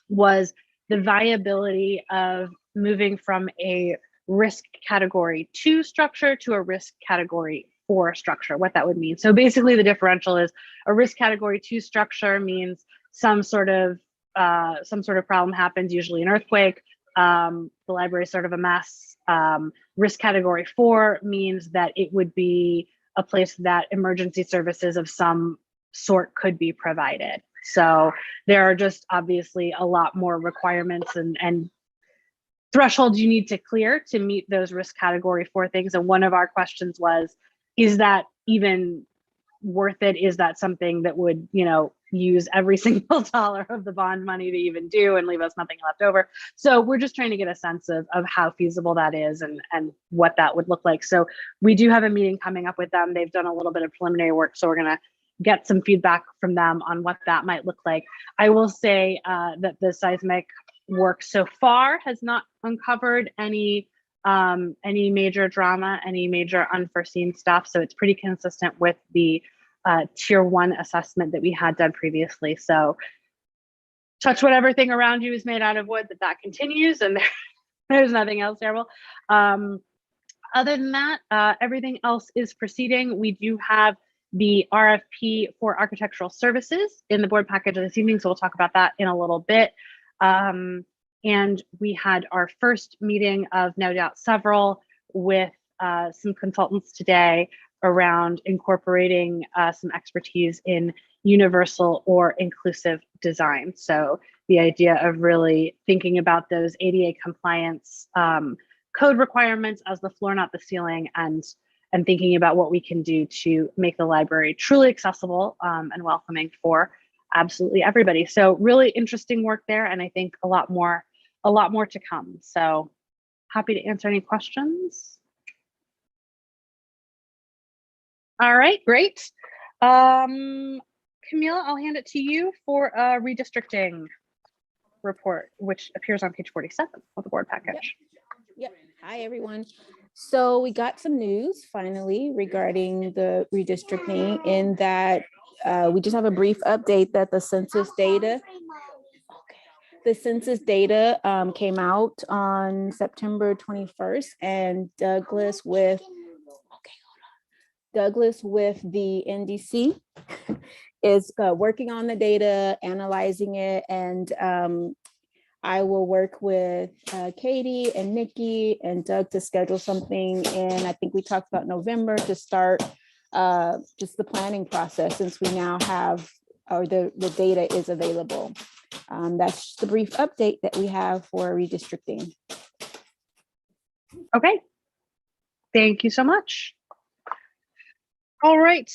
was the viability of moving from a risk category 2 structure to a risk category 4 structure, what that would mean. So basically the differential is a risk category 2 structure means some sort of problem happens, usually an earthquake. The library is sort of a mess. Risk category 4 means that it would be a place that emergency services of some sort could be provided. So there are just obviously a lot more requirements and thresholds you need to clear to meet those risk category 4 things. And one of our questions was, is that even worth it? Is that something that would, you know, use every single dollar of the bond money to even do and leave us nothing left over? So we're just trying to get a sense of how feasible that is and what that would look like. So we do have a meeting coming up with them. They've done a little bit of preliminary work. So we're going to get some feedback from them on what that might look like. I will say that the seismic work so far has not uncovered any major drama, any major unforeseen stuff. So it's pretty consistent with the tier 1 assessment that we had done previously. So touch wood, everything around you is made out of wood, that continues, and there's nothing else terrible. Other than that, everything else is proceeding. We do have the RFP for architectural services in the board package this evening, so we'll talk about that in a little bit. And we had our first meeting of no doubt several with some consultants today around incorporating some expertise in universal or inclusive design. So the idea of really thinking about those ADA compliance code requirements as the floor, not the ceiling, and thinking about what we can do to make the library truly accessible and welcoming for absolutely everybody. So really interesting work there, and I think a lot more to come. So happy to answer any questions. All right, great. Camila, I'll hand it to you for a redistricting report, which appears on page 47 of the board package. Yep. Hi, everyone. So we got some news finally regarding the redistricting in that we just have a brief update that the census data came out on September 21st, and Douglas with the NDC is working on the data, analyzing it, and I will work with Katie and Nikki and Doug to schedule something. And I think we talked about November to start just the planning process, since we now have, or the data is available. That's just a brief update that we have for redistricting. Okay, thank you so much. All right,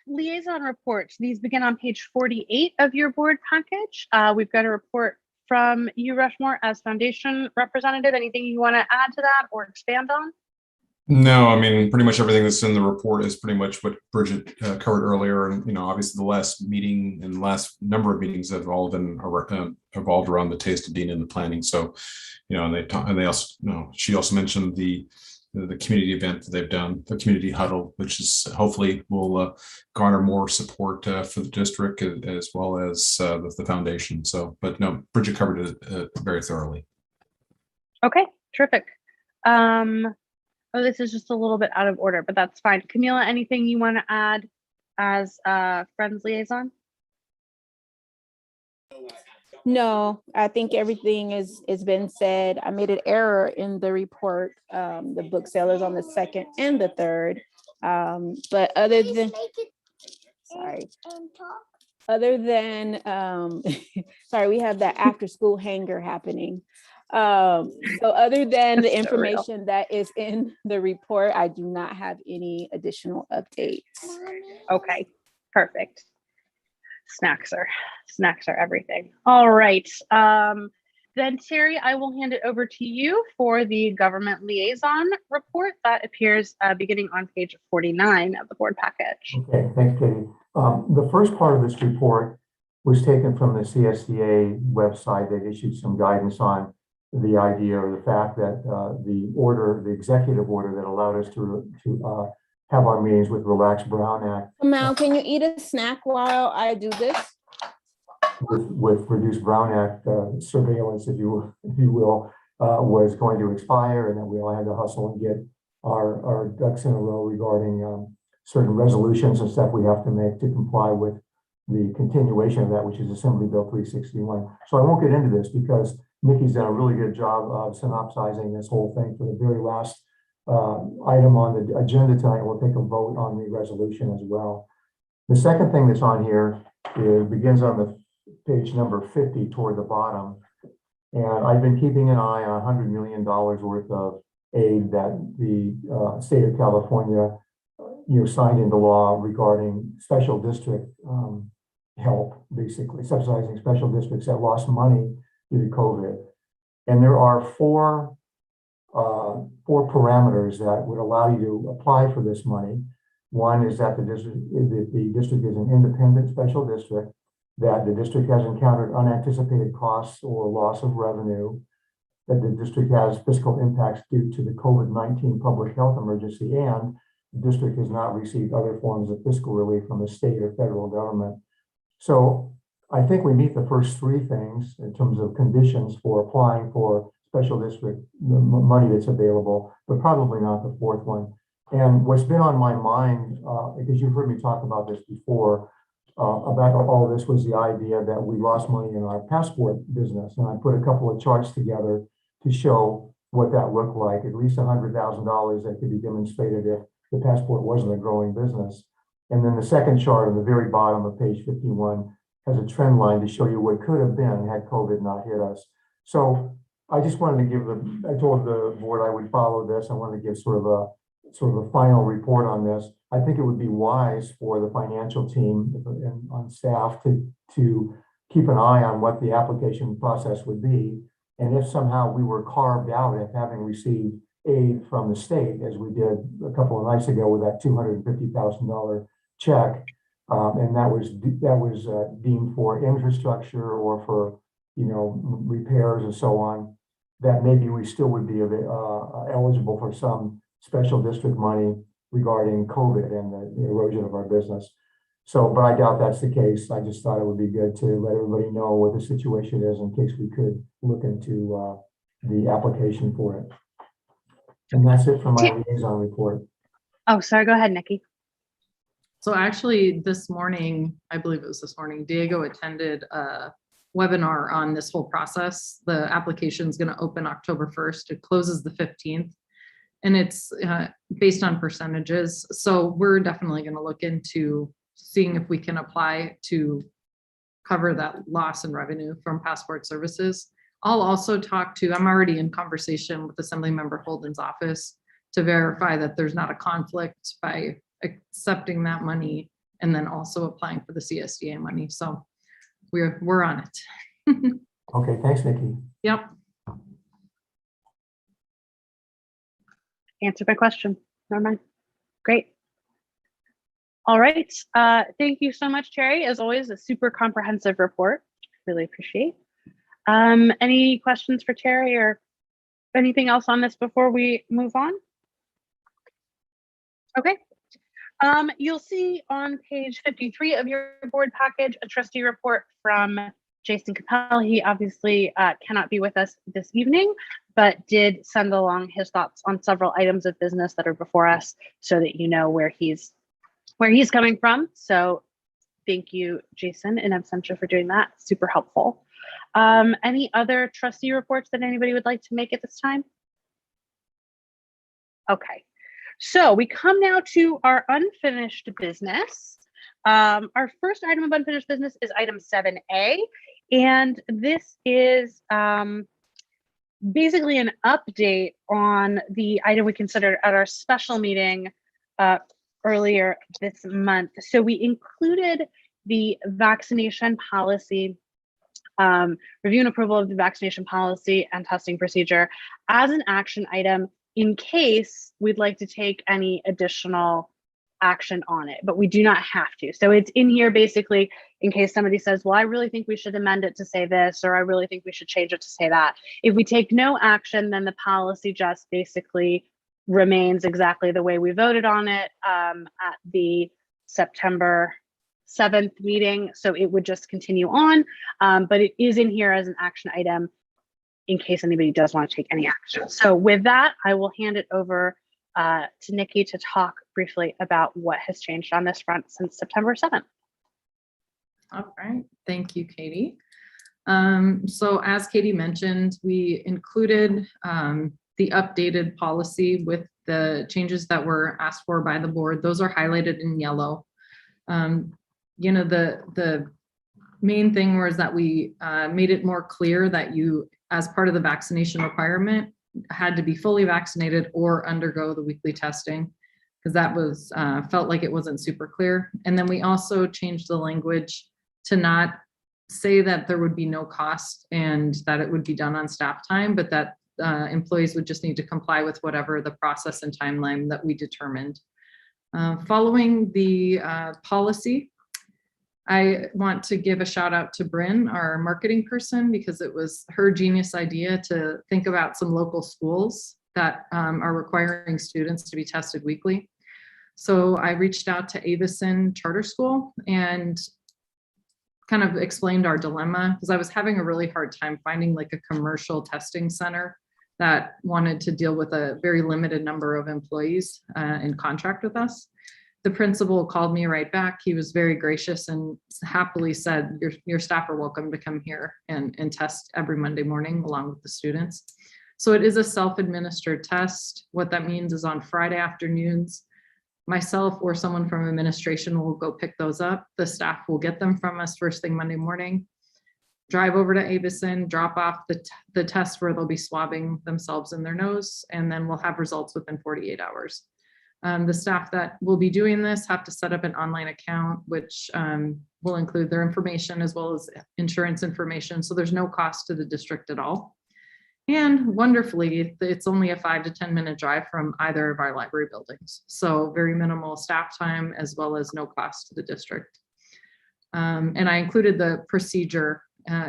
liaison reports. These begin on page 48 of your board package. We've got a report from you, Rushmore, as foundation representative. Anything you want to add to that or expand on? No, I mean, pretty much everything that's in the report is pretty much what Bridget covered earlier. And, you know, obviously the last meeting and last number of meetings have all been evolved around the taste of being in the planning. So, you know, and they also, you know, she also mentioned the community event that they've done, the community huddle, which is hopefully will garner more support for the district as well as the foundation. So, but no, Bridget covered it very thoroughly. Okay, terrific. Oh, this is just a little bit out of order, but that's fine. Camila, anything you want to add as Friends Liaison? No, I think everything is been said. I made an error in the report, the booksellers on the 2nd and the 3rd. But other than, sorry, other than, sorry, we have that after school hanger happening. So other than the That's so real. information that is in the report, I do not have any additional updates. Okay, perfect. Snacks are everything. All right. Then Terry, I will hand it over to you for the government liaison report that appears beginning on page 49 of the board package. Okay, thanks, Katie. The first part of this report was taken from the CSDA website. They issued some guidance on the idea or the fact that the executive order that allowed us to have our meetings with Relax Brown Act. Mal, can you eat a snack while I do this? With Reduced Brown Act surveillance, if you will, was going to expire, and that we all had to hustle and get our ducks in a row regarding certain resolutions and stuff we have to make to comply with the continuation of that, which is Assembly Bill 361. So I won't get into this because Nikki's done a really good job of synopsizing this whole thing for the very last item on the agenda tonight. We'll take a vote on the resolution as well. The second thing that's on here begins on the page number 50 toward the bottom. And I've been keeping an eye on $100 million worth of aid that the state of California signed into law regarding special district help, basically subsidizing special districts that lost money due to COVID. And there are four parameters that would allow you to apply for this money. One is that the district is an independent special district, that the district has encountered unanticipated costs or loss of revenue, that the district has fiscal impacts due to the COVID-19 public health emergency, and the district has not received other forms of fiscal relief from the state or federal government. So I think we meet the first three things in terms of conditions for applying for special district money that's available, but probably not the fourth one. And what's been on my mind, because you've heard me talk about this before, about all of this was the idea that we lost money in our passport business. And I put a couple of charts together to show what that looked like, at least $100,000 that could be demonstrated if the passport wasn't a growing business. And then the second chart on the very bottom of page 51 has a trend line to show you what could have been had COVID not hit us. So I just wanted to give I told the board I would follow this. I wanted to give sort of a final report on this. I think it would be wise for the financial team and on staff to keep an eye on what the application process would be. And if somehow we were carved out of having received aid from the state, as we did a couple of nights ago with that $250,000 check, and that was deemed for infrastructure or for repairs and so on, that maybe we still would be eligible for some special district money regarding COVID and the erosion of our business. So, but I doubt that's the case. I just thought it would be good to let everybody know what the situation is in case we could look into the application for it. And that's it for my liaison report. Oh, sorry. Go ahead, Nikki. So actually this morning, I believe it was this morning, Diego attended a webinar on this whole process. The application is going to open October 1st. It closes the 15th. And it's based on percentages. So we're definitely going to look into seeing if we can apply to cover that loss in revenue from passport services. I'll also I'm already in conversation with Assemblymember Holden's office to verify that there's not a conflict by accepting that money and then also applying for the CSDA money. So we're on it. Okay, thanks, Nikki. Yep. Answered my question. Never mind. Great. All right. Thank you so much, Terry. As always, a super comprehensive report. Really appreciate. Any questions for Terry or anything else on this before we move on? Okay. You'll see on page 53 of your board package a trustee report from Jason Capel. He obviously cannot be with us this evening, but did send along his thoughts on several items of business that are before us so that you know where he's coming from. So thank you, Jason, in absentia for doing that. Super helpful. Any other trustee reports that anybody would like to make at this time? Okay, so we come now to our unfinished business. Our first item of unfinished business is item 7A, and this is basically an update on the item we considered at our special meeting earlier this month. So we included the vaccination policy, review and approval of the vaccination policy and testing procedure as an action item in case we'd like to take any additional action on it, but we do not have to. So it's in here basically in case somebody says, well, I really think we should amend it to say this, or I really think we should change it to say that. If we take no action, then the policy just basically remains exactly the way we voted on it at the September 7th meeting. So it would just continue on, but it is in here as an action item in case anybody does want to take any action. So with that, I will hand it over to Nikki to talk briefly about what has changed on this front since September 7th. All right, thank you, Katie. So as Katie mentioned, we included the updated policy with the changes that were asked for by the board. Those are highlighted in yellow. You know, the main thing was that we made it more clear that you, as part of the vaccination requirement, had to be fully vaccinated or undergo the weekly testing, because that was felt like it wasn't super clear. And then we also changed the language to not say that there would be no cost and that it would be done on staff time, but that employees would just need to comply with whatever the process and timeline that we determined. Following the policy, I want to give a shout out to Bryn, our marketing person, because it was her genius idea to think about some local schools that are requiring students to be tested weekly. So I reached out to Avison Charter School and kind of explained our dilemma, because I was having a really hard time finding like a commercial testing center that wanted to deal with a very limited number of employees in contract with us. The principal called me right back. He was very gracious and happily said, your staff are welcome to come here and test every Monday morning along with the students. So it is a self-administered test. What that means is on Friday afternoons, myself or someone from administration will go pick those up. The staff will get them from us first thing Monday morning, drive over to Avison, drop off the test where they'll be swabbing themselves in their nose, and then we'll have results within 48 hours. The staff that will be doing this have to set up an online account, which will include their information as well as insurance information. So there's no cost to the district at all. And wonderfully, it's only a 5 to 10 minute drive from either of our library buildings. So very minimal staff time as well as no cost to the district. And I included the procedure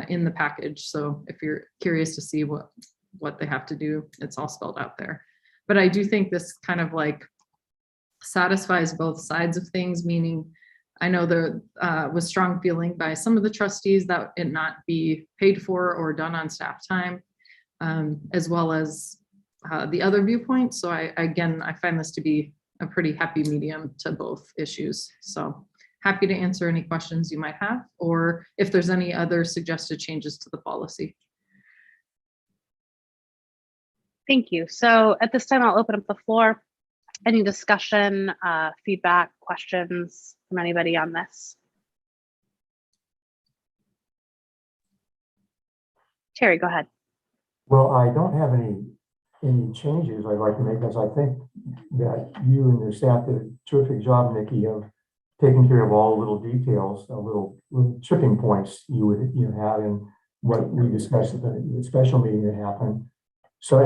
in the package. So if you're curious to see what they have to do, it's all spelled out there. But I do think this kind of like satisfies both sides of things, meaning I know there was strong feeling by some of the trustees that it not be paid for or done on staff time, as well as the other viewpoint. So I find this to be a pretty happy medium to both issues. So happy to answer any questions you might have, or if there's any other suggested changes to the policy. Thank you. So at this time, I'll open up the floor. Any discussion, feedback, questions from anybody on this? Terry, go ahead. Well, I don't have any changes I'd like to make, because I think that you and your staff did a terrific job, Nikki, of taking care of all the little details, little tripping points you have in what we discussed at the special meeting that happened. So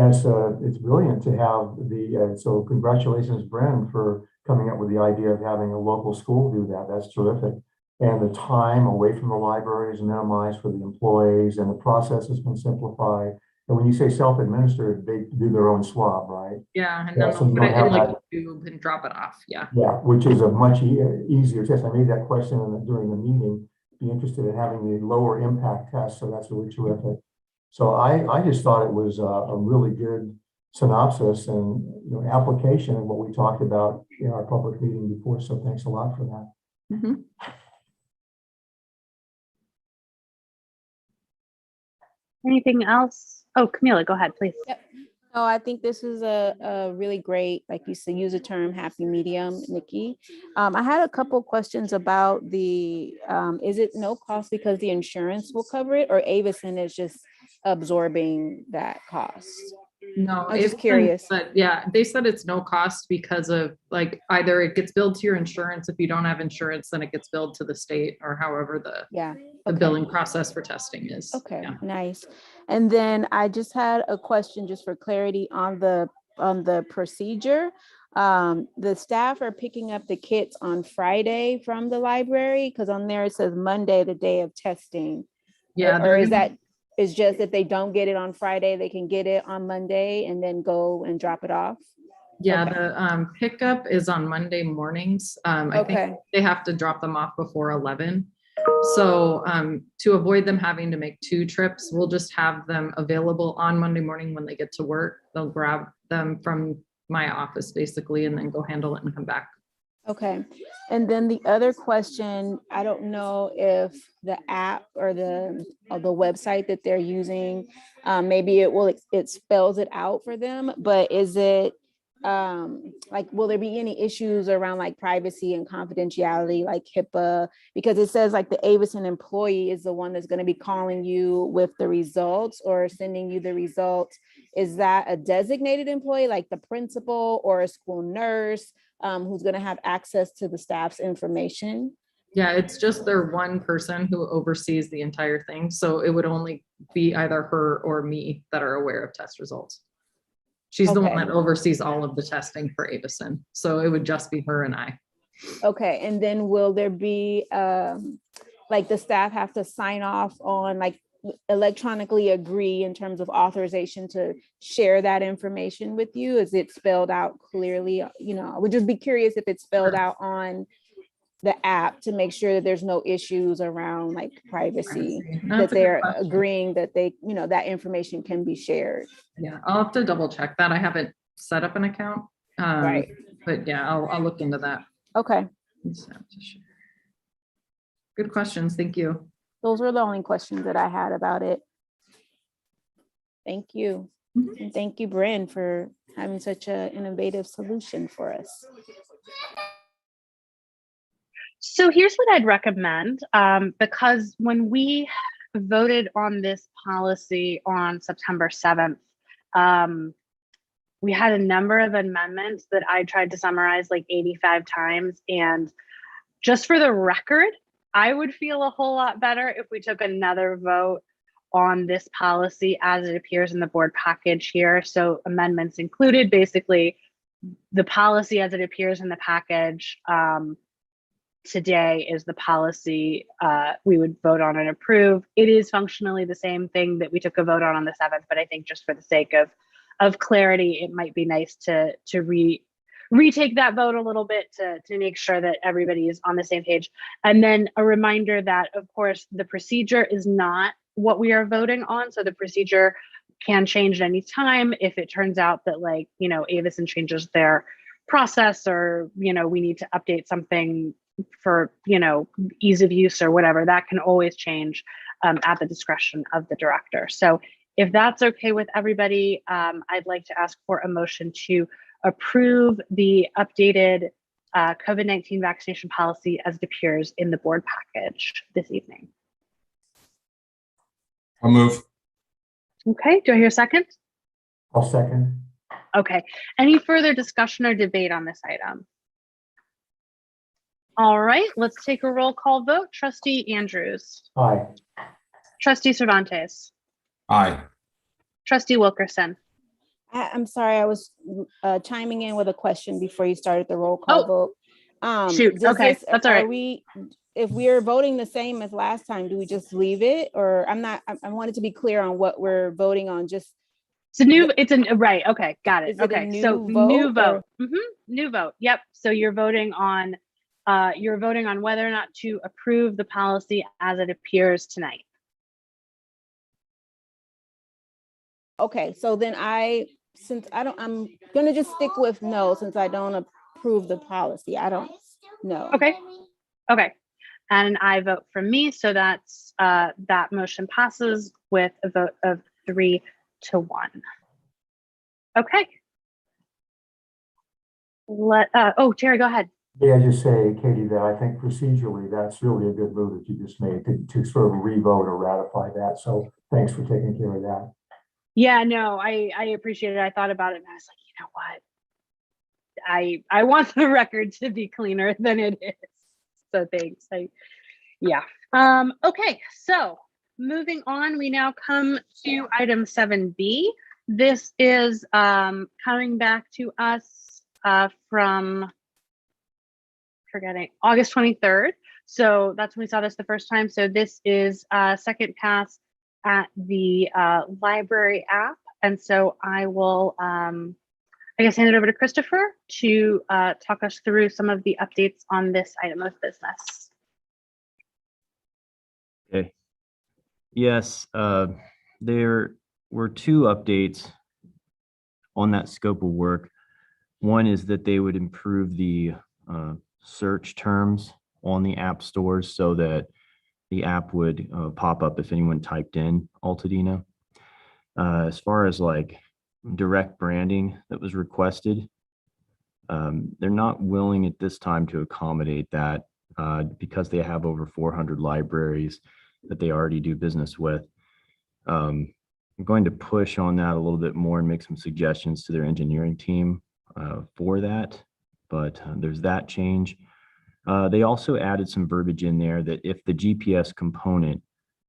it's brilliant to have so congratulations, Bren, for coming up with the idea of having a local school do that. That's terrific. And the time away from the library is minimized for the employees, and the process has been simplified. And when you say self-administered, they do their own swab, right? Yeah, and Yeah, then so they'll put it in like that. a tube and drop it off. Yeah. Yeah, which is a much easier test. I made that question during the meeting, be interested in having the lower impact test. So that's really terrific. So I just thought it was a really good synopsis and application of what we talked about in our public meeting before. So thanks a lot for that. Mhm. Anything else? Oh, Camila, go ahead, please. Yep. No, I think this is a really great, like you said, use the term happy medium, Nikki. I had a couple questions about the, is it no cost because the insurance will cover it, or Avison is just absorbing that cost? No, I was just Avison curious. said- yeah, they said it's no cost because of like either it gets billed to your insurance. If you don't have insurance, then it gets billed to the state or however the Yeah. billing process for testing is. Okay, Yeah. nice. And then I just had a question just for clarity on the procedure. The staff are picking up the kits on Friday from the library, because on there it says Monday, the day of testing. Yeah, Or is that, is just if they don't get it on Friday, they can get it on Monday and then go and drop it off? yeah, okay. the pickup is on Monday mornings. I think Okay, they have to drop them off before 11. So to avoid them having to make 2 trips, we'll just have them available on Monday morning when they get to work. They'll grab them from my office basically and then go handle it and come back. okay. And then the other question, I don't know if the app or the website that they're using, maybe it spells it out for them, but is it, like, will there be any issues around like privacy and confidentiality, like HIPAA? Because it says like the Avison employee is the one that's going to be calling you with the results or sending you the results. Is that a designated employee, like the principal or a school nurse, who's going to have access to the staff's information? Yeah, it's just their one person who oversees the entire thing. So it would only be either her or me that are aware of test results. She's the one Okay. that oversees all of the testing for Avison. So it would just be her and I. Okay, and then will there be, like the staff have to sign off on, like electronically agree in terms of authorization to share that information with you? Is it spelled out clearly? I would just be curious if it's spelled out on the app to make sure that there's no issues around like privacy, that That's a good they're question. agreeing that that information can be shared. Yeah, I'll have to double check that. I haven't set up an account. Right. But yeah, I'll look into that. Okay, Good questions. Thank you. those were the only questions that I had about it. Thank you. Mhm. And thank you, Bryn, for having such an innovative solution for us. So here's what I'd recommend, because when we voted on this policy on September 7th, we had a number of amendments that I tried to summarize like 85 times. And just for the record, I would feel a whole lot better if we took another vote on this policy as it appears in the board package here. So amendments included, basically the policy as it appears in the package today is the policy we would vote on and approve. It is functionally the same thing that we took a vote on the 7th, but I think just for the sake of clarity, it might be nice to retake that vote a little bit to make sure that everybody is on the same page. And then a reminder that, of course, the procedure is not what we are voting on. So the procedure can change at any time if it turns out that, like, Avison changes their process, or, we need to update something for, ease of use or whatever. That can always change at the discretion of the director. So if that's okay with everybody, I'd like to ask for a motion to approve the updated COVID-19 vaccination policy as it appears in the board package this evening. I'll move. Okay, do I hear a second? I'll second. Okay, any further discussion or debate on this item? All right, let's take a roll call vote. Trustee Andrews. Aye. Trustee Cervantes. Aye. Trustee Wilkerson. I'm sorry, I was chiming in with a question before you started the roll call vote. Shoot, okay, that's all right. If we're voting the same as last time, do we just leave it? Or I wanted to be clear on what we're voting on. Right, okay, got it. Is it a Okay, new so vote, new vote. or- New vote, yep. So you're voting on you're voting on whether or not to approve the policy as it appears tonight. Okay, so then I'm gonna just stick with no, since I don't approve the policy. I don't know. Okay. Okay. And I vote for me, so that's that motion passes with a vote of 3-1. Okay. Terry, go ahead. Yeah, just say, Katie, that I think procedurally, that's really a good move that you just made to sort of revote or ratify that. So thanks for taking care of that. Yeah, no, I appreciate it. I thought about it and I was like, you know what? I want the record to be cleaner than it is. So thanks. Okay, so moving on, we now come to item 7B. This is coming back to us from August 23rd. So that's when we saw this the first time. So this is second pass at the library app. And so I will, I guess, hand it over to Christopher to talk us through some of the updates on this item of business. Okay. Yes, there were 2 updates on that scope of work. One is that they would improve the search terms on the app stores so that the app would pop up if anyone typed in Altadena. As far as like direct branding that was requested, they're not willing at this time to accommodate that because they have over 400 libraries that they already do business with. I'm going to push on that a little bit more and make some suggestions to their engineering team for that, but there's that change. They also added some verbiage in there that if the GPS component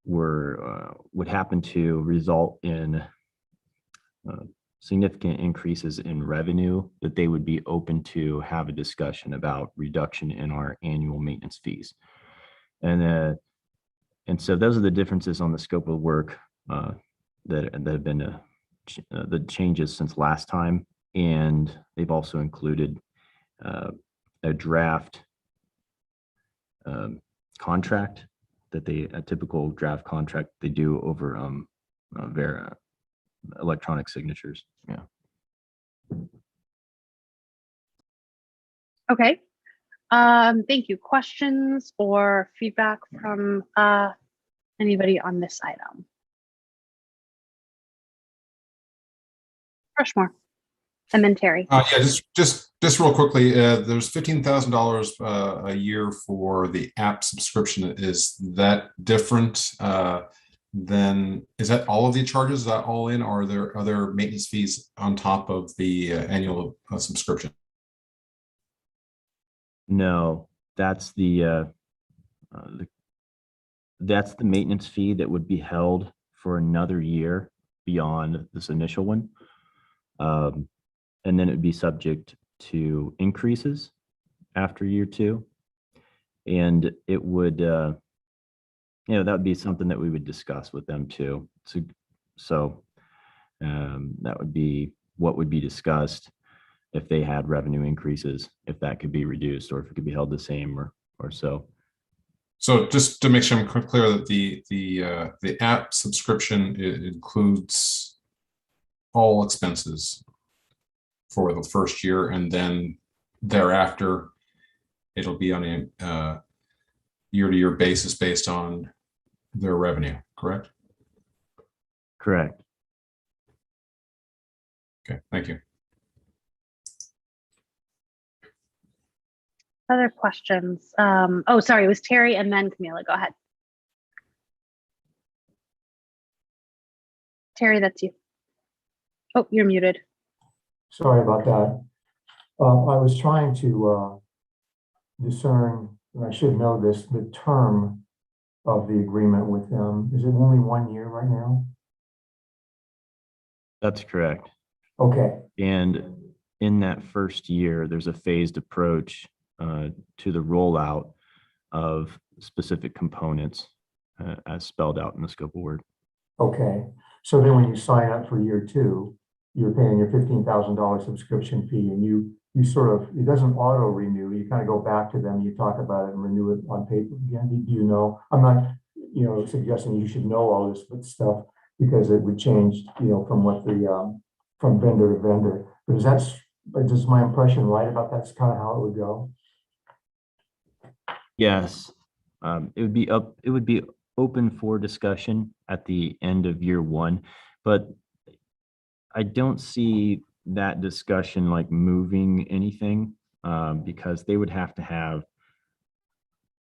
would happen to result in significant increases in revenue, that they would be open to have a discussion about reduction in our annual maintenance fees. And so those are the differences on the scope of work that have been the changes since last time. And they've also included a draft contract a typical draft contract they do over their electronic signatures. Yeah. Okay. Thank you. Questions or feedback from anybody on this item? Rushmore. And then Terry. Yeah, just real quickly, there's $15,000 a year for the app subscription. Is that different than, is that all of the charges? Is that all in, or are there other maintenance fees on top of the annual subscription? No, that's the maintenance fee that would be held for another year beyond this initial one. And then it would be subject to increases after year 2. And it would, that would be something that we would discuss with them too. So that would be what would be discussed if they had revenue increases, if that could be reduced or if it could be held the same or so. So just to make sure I'm clear that the app subscription includes all expenses for the first year, and then thereafter it'll be on a year-to-year basis based on their revenue, correct? Correct. Okay, thank you. Other questions? Oh, sorry, it was Terry and then Camila. Go ahead. Terry, that's you. Oh, you're muted. Sorry about that. I was trying to discern, and I should know this, the term of the agreement with them. Is it only 1 year right now? That's correct. Okay. And in that first year, there's a phased approach to the rollout of specific components as spelled out in the scope of work. Okay. So then when you sign up for year 2, you're paying your $15,000 subscription fee, and you you sort of, it doesn't auto renew. You kind of go back to them, you talk about it and renew it on paper again. Do you know? I'm not, suggesting you should know all this stuff because it would change, from what the, from vendor to vendor. But is my impression right about that's kind of how it would go? Yes, it would be open for discussion at the end of year one, but I don't see that discussion like moving anything, because they would have to have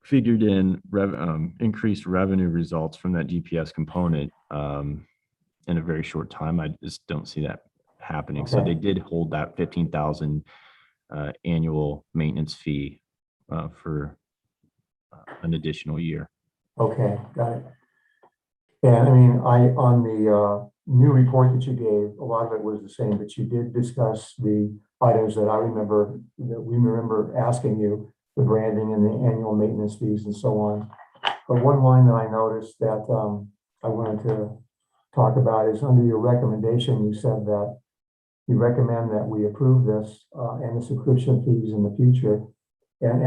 figured in increased revenue results from that GPS component in a very short time. I just don't see that happening. So Okay. they did hold that 15,000 annual maintenance fee for an additional year. Okay, got it. And I mean, on the new report that you gave, a lot of it was the same, but you did discuss the items that we remember asking you, the branding and the annual maintenance fees and so on. But one line that I noticed that I wanted to talk about is under your recommendation, you said that you recommend that we approve this and the subscription fees in the future. And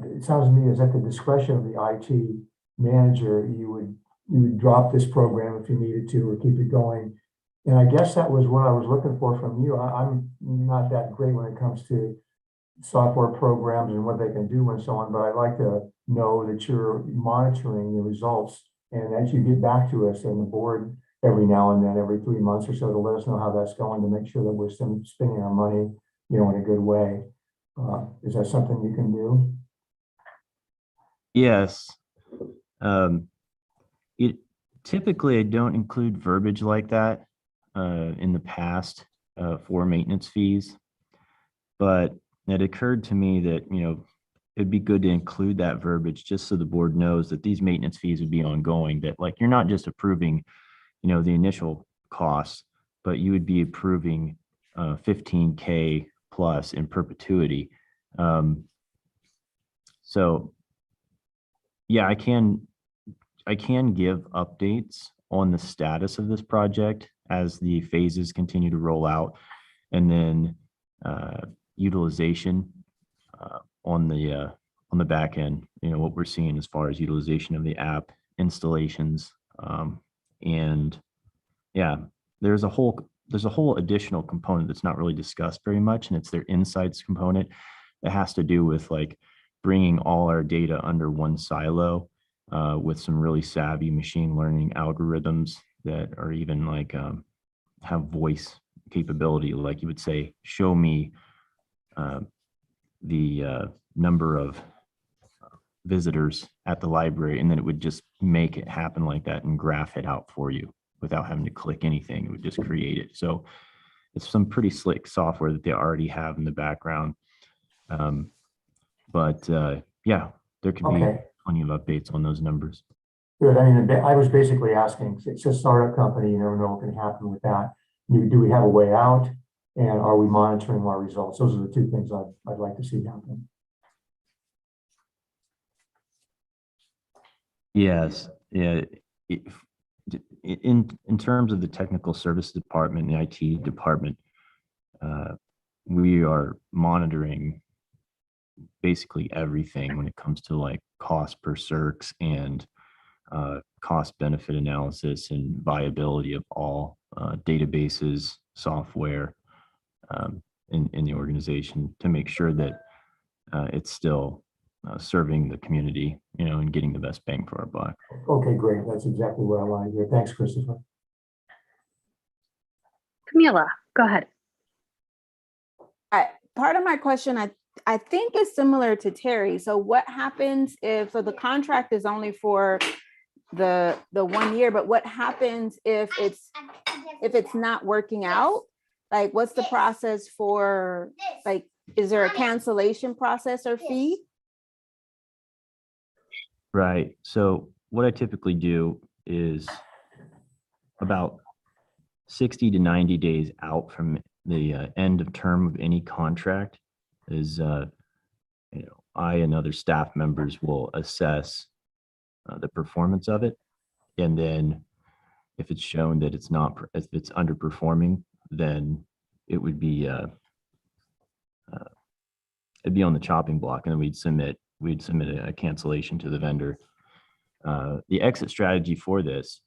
it sounds to me as at the discretion of the IT manager, you would drop this program if you needed to or keep it going. And I guess that was what I was looking for from you. I'm not that great when it comes to software programs and what they can do and so on, but I'd like to know that you're monitoring the results and that you get back to us and the board every now and then, every 3 months or so, to let us know how that's going, to make sure that we're spending our money, in a good way. Is that something you can do? Yes. Typically I don't include verbiage like that in the past for maintenance fees, but it occurred to me that, it'd be good to include that verbiage just so the board knows that these maintenance fees would be ongoing, that like you're not just approving, the initial costs, but you would be approving 15K plus in perpetuity. So yeah, I can give updates on the status of this project as the phases continue to roll out, and then utilization on the back end. What we're seeing as far as utilization of the app, installations, and yeah, there's a whole additional component that's not really discussed very much, and it's their insights component that has to do with like bringing all our data under one silo with some really savvy machine learning algorithms that are even like have voice capability. Like you would say, show me the number of visitors at the library, and then it would just make it happen like that and graph it out for you without having to click anything. It would just create it. So it's some pretty slick software that they already have in the background. But yeah, there could be plenty of updates on those numbers. Good. I mean, I was basically asking, it's a startup company, you never know what can happen with that. Do we have a way out? And are we monitoring our results? Those are the two things I'd like to see happen. Yes. Yeah. In terms of the technical service department, the IT department, we are monitoring basically everything when it comes to like cost per circs and cost benefit analysis and viability of all databases, software in the organization to make sure that it's still serving the community, and getting the best bang for our buck. Okay, great. That's exactly what I want to hear. Thanks, Christopher. Camila, go ahead. Part of my question, I think is similar to Terry. So what happens if, so the contract is only for the 1 year, but what happens if it's not working out? Like, what's the process for, like, is there a cancellation process or fee? Right. So what I typically do is about 60 to 90 days out from the end of term of any contract is, I and other staff members will assess the performance of it. And then if it's shown that if it's underperforming, then it would be it'd be on the chopping block, and then we'd submit a cancellation to the vendor. The exit strategy for this,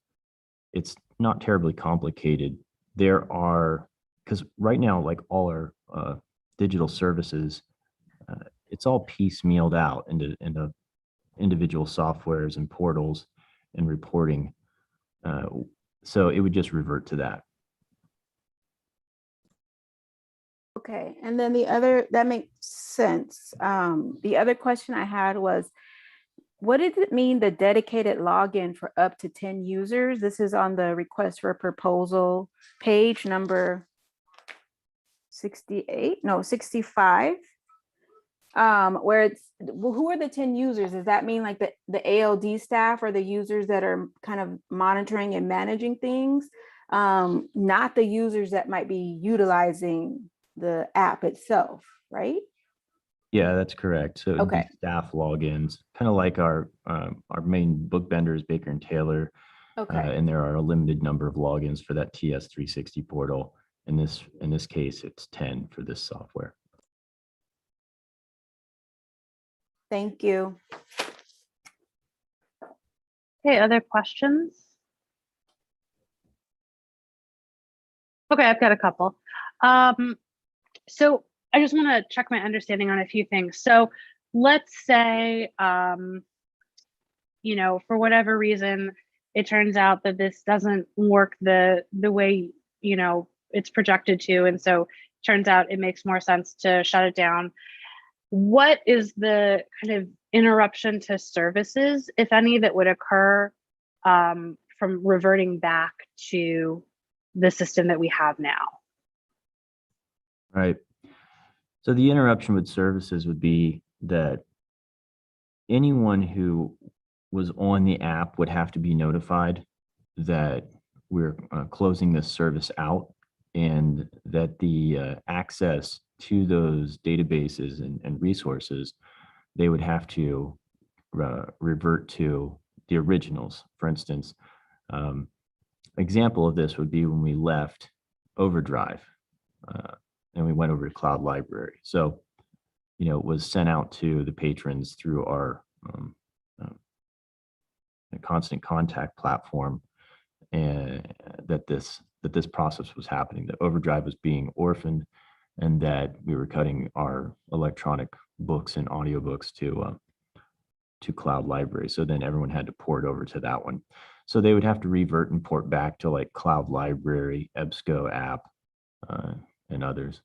it's not terribly complicated. There are, because right now, like all our digital services, it's all piecemealed out into individual softwares and portals and reporting. So it would just revert to that. Okay, and then that makes sense. The other question I had was, what does it mean, the dedicated login for up to 10 users? This is on the request for proposal page number 65. Where it's, well, who are the 10 users? Does that mean like the ALD staff or the users that are kind of monitoring and managing things? Not the users that might be utilizing the app itself, right? Yeah, that's correct. So it would be Okay. staff logins, kind of like our main book vendor is Baker and Taylor. Okay. And there are a limited number of logins for that TS 360 portal. In this case, it's 10 for this software. Thank you. Okay, other questions? Okay, I've got a couple. So I just want to check my understanding on a few things. So let's say, you know, for whatever reason, it turns out that this doesn't work the way, you know, it's projected to. And so it turns out it makes more sense to shut it down. What is the kind of interruption to services, if any, that would occur from reverting back to the system that we have now? Right. So the interruption with services would be that anyone who was on the app would have to be notified that we're closing this service out, and that the access to those databases and resources, they would have to revert to the originals. For instance, example of this would be when we left Overdrive and we went over to Cloud Library. So, you know, it was sent out to the patrons through our constant contact platform, and that this process was happening, that Overdrive was being orphaned, and that we were cutting our electronic books and audiobooks to Cloud Library. So then everyone had to port over to that one. So they would have to revert and port back to like Cloud Library, EBSCO app, and others.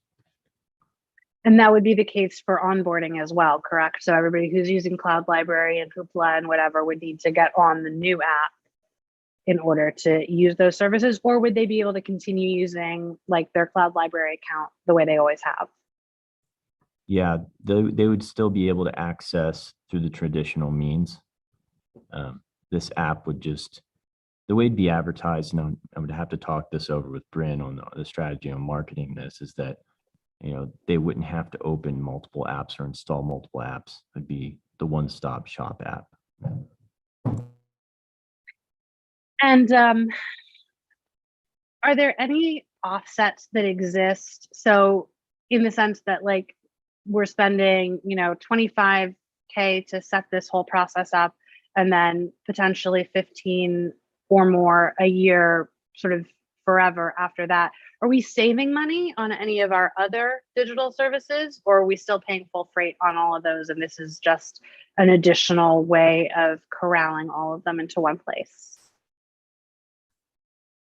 And that would be the case for onboarding as well, correct? So everybody who's using Cloud Library and Hoopla and whatever would need to get on the new app in order to use those services, or would they be able to continue using like their Cloud Library account the way they always have? Yeah, they would still be able to access through the traditional means. This app would just, the way it'd be advertised, and I would have to talk this over with Bryn on the strategy on marketing this, is that, you know, they wouldn't have to open multiple apps or install multiple apps. It'd be the one-stop shop app. And are there any offsets that exist? So in the sense that like we're spending, you know, $25K to set this whole process up, and then potentially 15 or more a year sort of forever after that. Are we saving money on any of our other digital services, or are we still paying full freight on all of those, and this is just an additional way of corralling all of them into one place?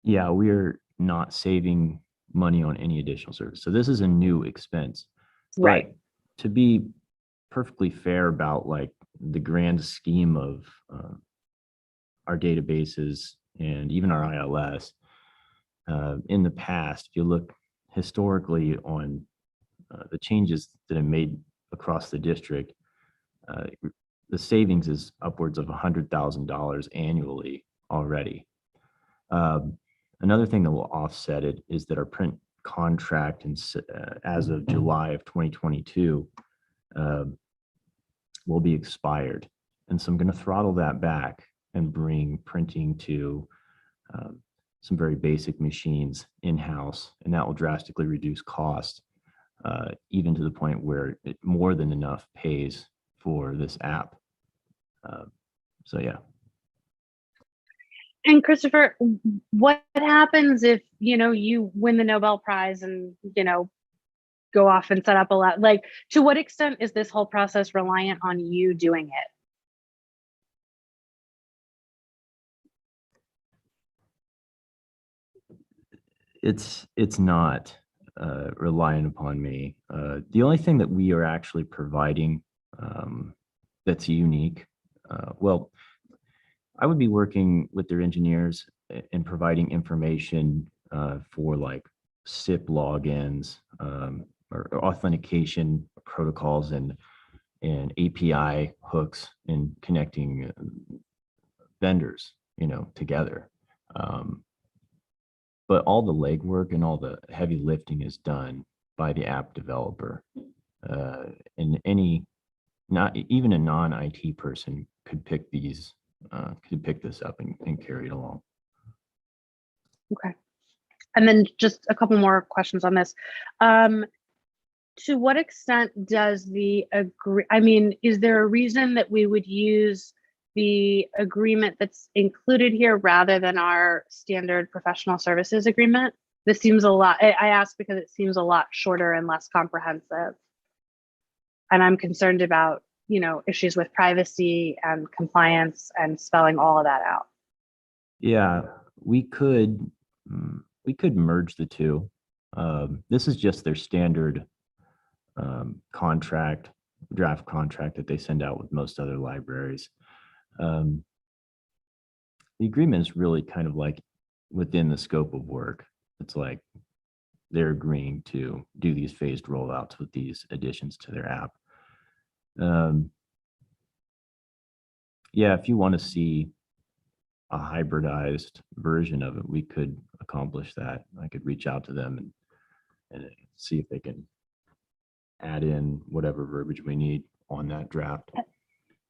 Yeah, we're not saving money on any additional service. So this is a new expense. Right. But to be perfectly fair about like the grand scheme of our databases and even our ILS, in the past, if you look historically on the changes that have made across the district, the savings is upwards of $100,000 annually already. Another thing that will offset it is that our print contract, as of July of 2022, will be expired. And so I'm going to throttle that back and bring printing to some very basic machines in-house, and that will drastically reduce cost. even to the point where it more than enough pays for this app. So yeah. And Christopher, what happens if, you win the Nobel Prize and, go off and set up a lot? Like, to what extent is this whole process reliant on you doing it? It's not reliant upon me. The only thing that we are actually providing that's unique, well, I would be working with their engineers and providing information for like SIP logins or authentication protocols and API hooks and connecting vendors, together. But all the legwork and all the heavy lifting is done by the app developer. And not even a non-IT person could pick this up and carry it along. Okay. And then just a couple more questions on this. To what extent does is there a reason that we would use the agreement that's included here rather than our standard professional services agreement? This seems a lot, I ask because it seems a lot shorter and less comprehensive. And I'm concerned about, issues with privacy and compliance and spelling all of that out. Yeah, we could merge the two. This is just their standard draft contract that they send out with most other libraries. The agreement is really kind of like within the scope of work. It's like they're agreeing to do these phased rollouts with these additions to their app. Yeah, if you want to see a hybridized version of it, we could accomplish that. I could reach out to them and see if they can add in whatever verbiage we need on that draft.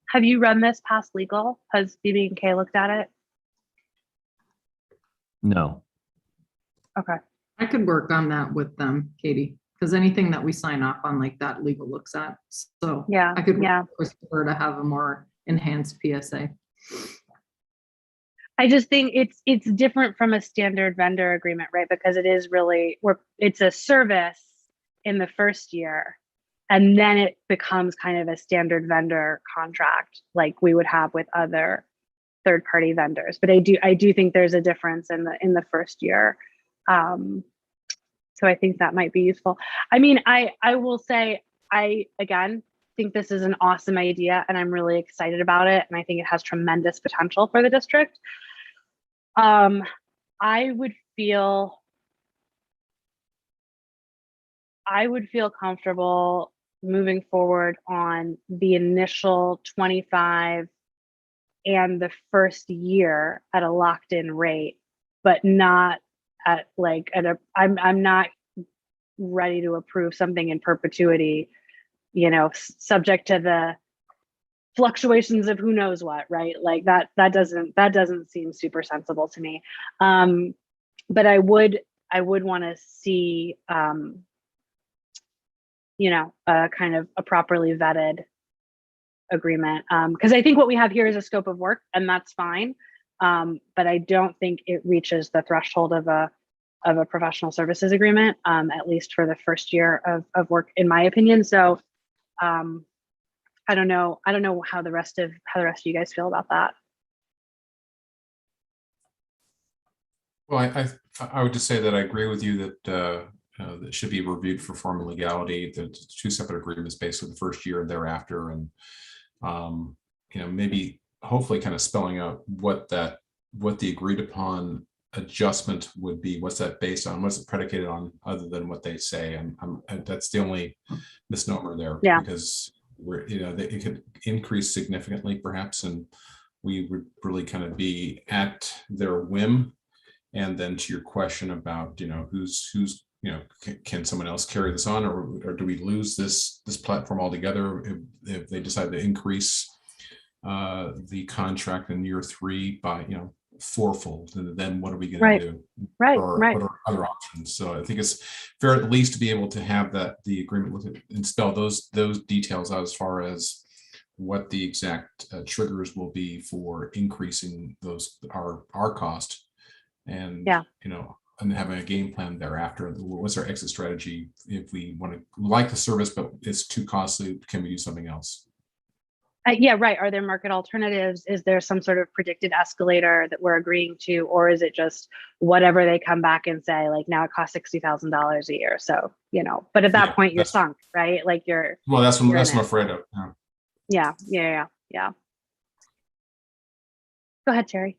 Have you run this past legal? Has BB&K looked at it? No. Okay. I could work on that with them, Katie, because anything that we sign off on like that, legal looks at. So Yeah, I could work yeah. with Christopher to have a more enhanced PSA. I just think it's different from a standard vendor agreement, right? Because it is really, it's a service in the first year, and then it becomes kind of a standard vendor contract like we would have with other third-party vendors. But I do think there's a difference in the first year. So I think that might be useful. I mean, I will say, I again think this is an awesome idea and I'm really excited about it. And I think it has tremendous potential for the district. I would feel comfortable moving forward on the initial 25 and the first year at a locked in rate, but not at I'm not ready to approve something in perpetuity, subject to the fluctuations of who knows what, right? Like that doesn't seem super sensible to me. But I would want to see, a kind of a properly vetted agreement. Because I think what we have here is a scope of work, and that's fine. But I don't think it reaches the threshold of a professional services agreement, at least for the first year of work, in my opinion. So I don't know how the rest of you guys feel about that. Well, I would just say that I agree with you that that should be reviewed for formal legality. The two separate agreements based on the first year and thereafter, and maybe hopefully kind of spelling out what the agreed upon adjustment would be. What's that based on? What's it predicated on, other than what they say? And that's the only misnomer there. Yeah. Because it could increase significantly perhaps, and we would really kind of be at their whim. And then to your question about who's can someone else carry this on, or do we lose this platform altogether if they decide to increase the contract in year 3 by fourfold, and then what are we going Right. to do? Right, Or right. what are other options? So I think it's fair at least to be able to have the agreement with it and spell those details out as far as what the exact triggers will be for increasing our cost, and and having a game plan thereafter. What's our exit strategy if we want to like the service but it's too costly? Can we do something else? Yeah, right. Are there market alternatives? Is there some sort of predicted escalator that we're agreeing to, or is it just whatever they come back and say, like now it costs $60,000 a year? So, but at that point you're sunk, right? Like that's what I'm afraid of. Yeah. Go ahead, Terry.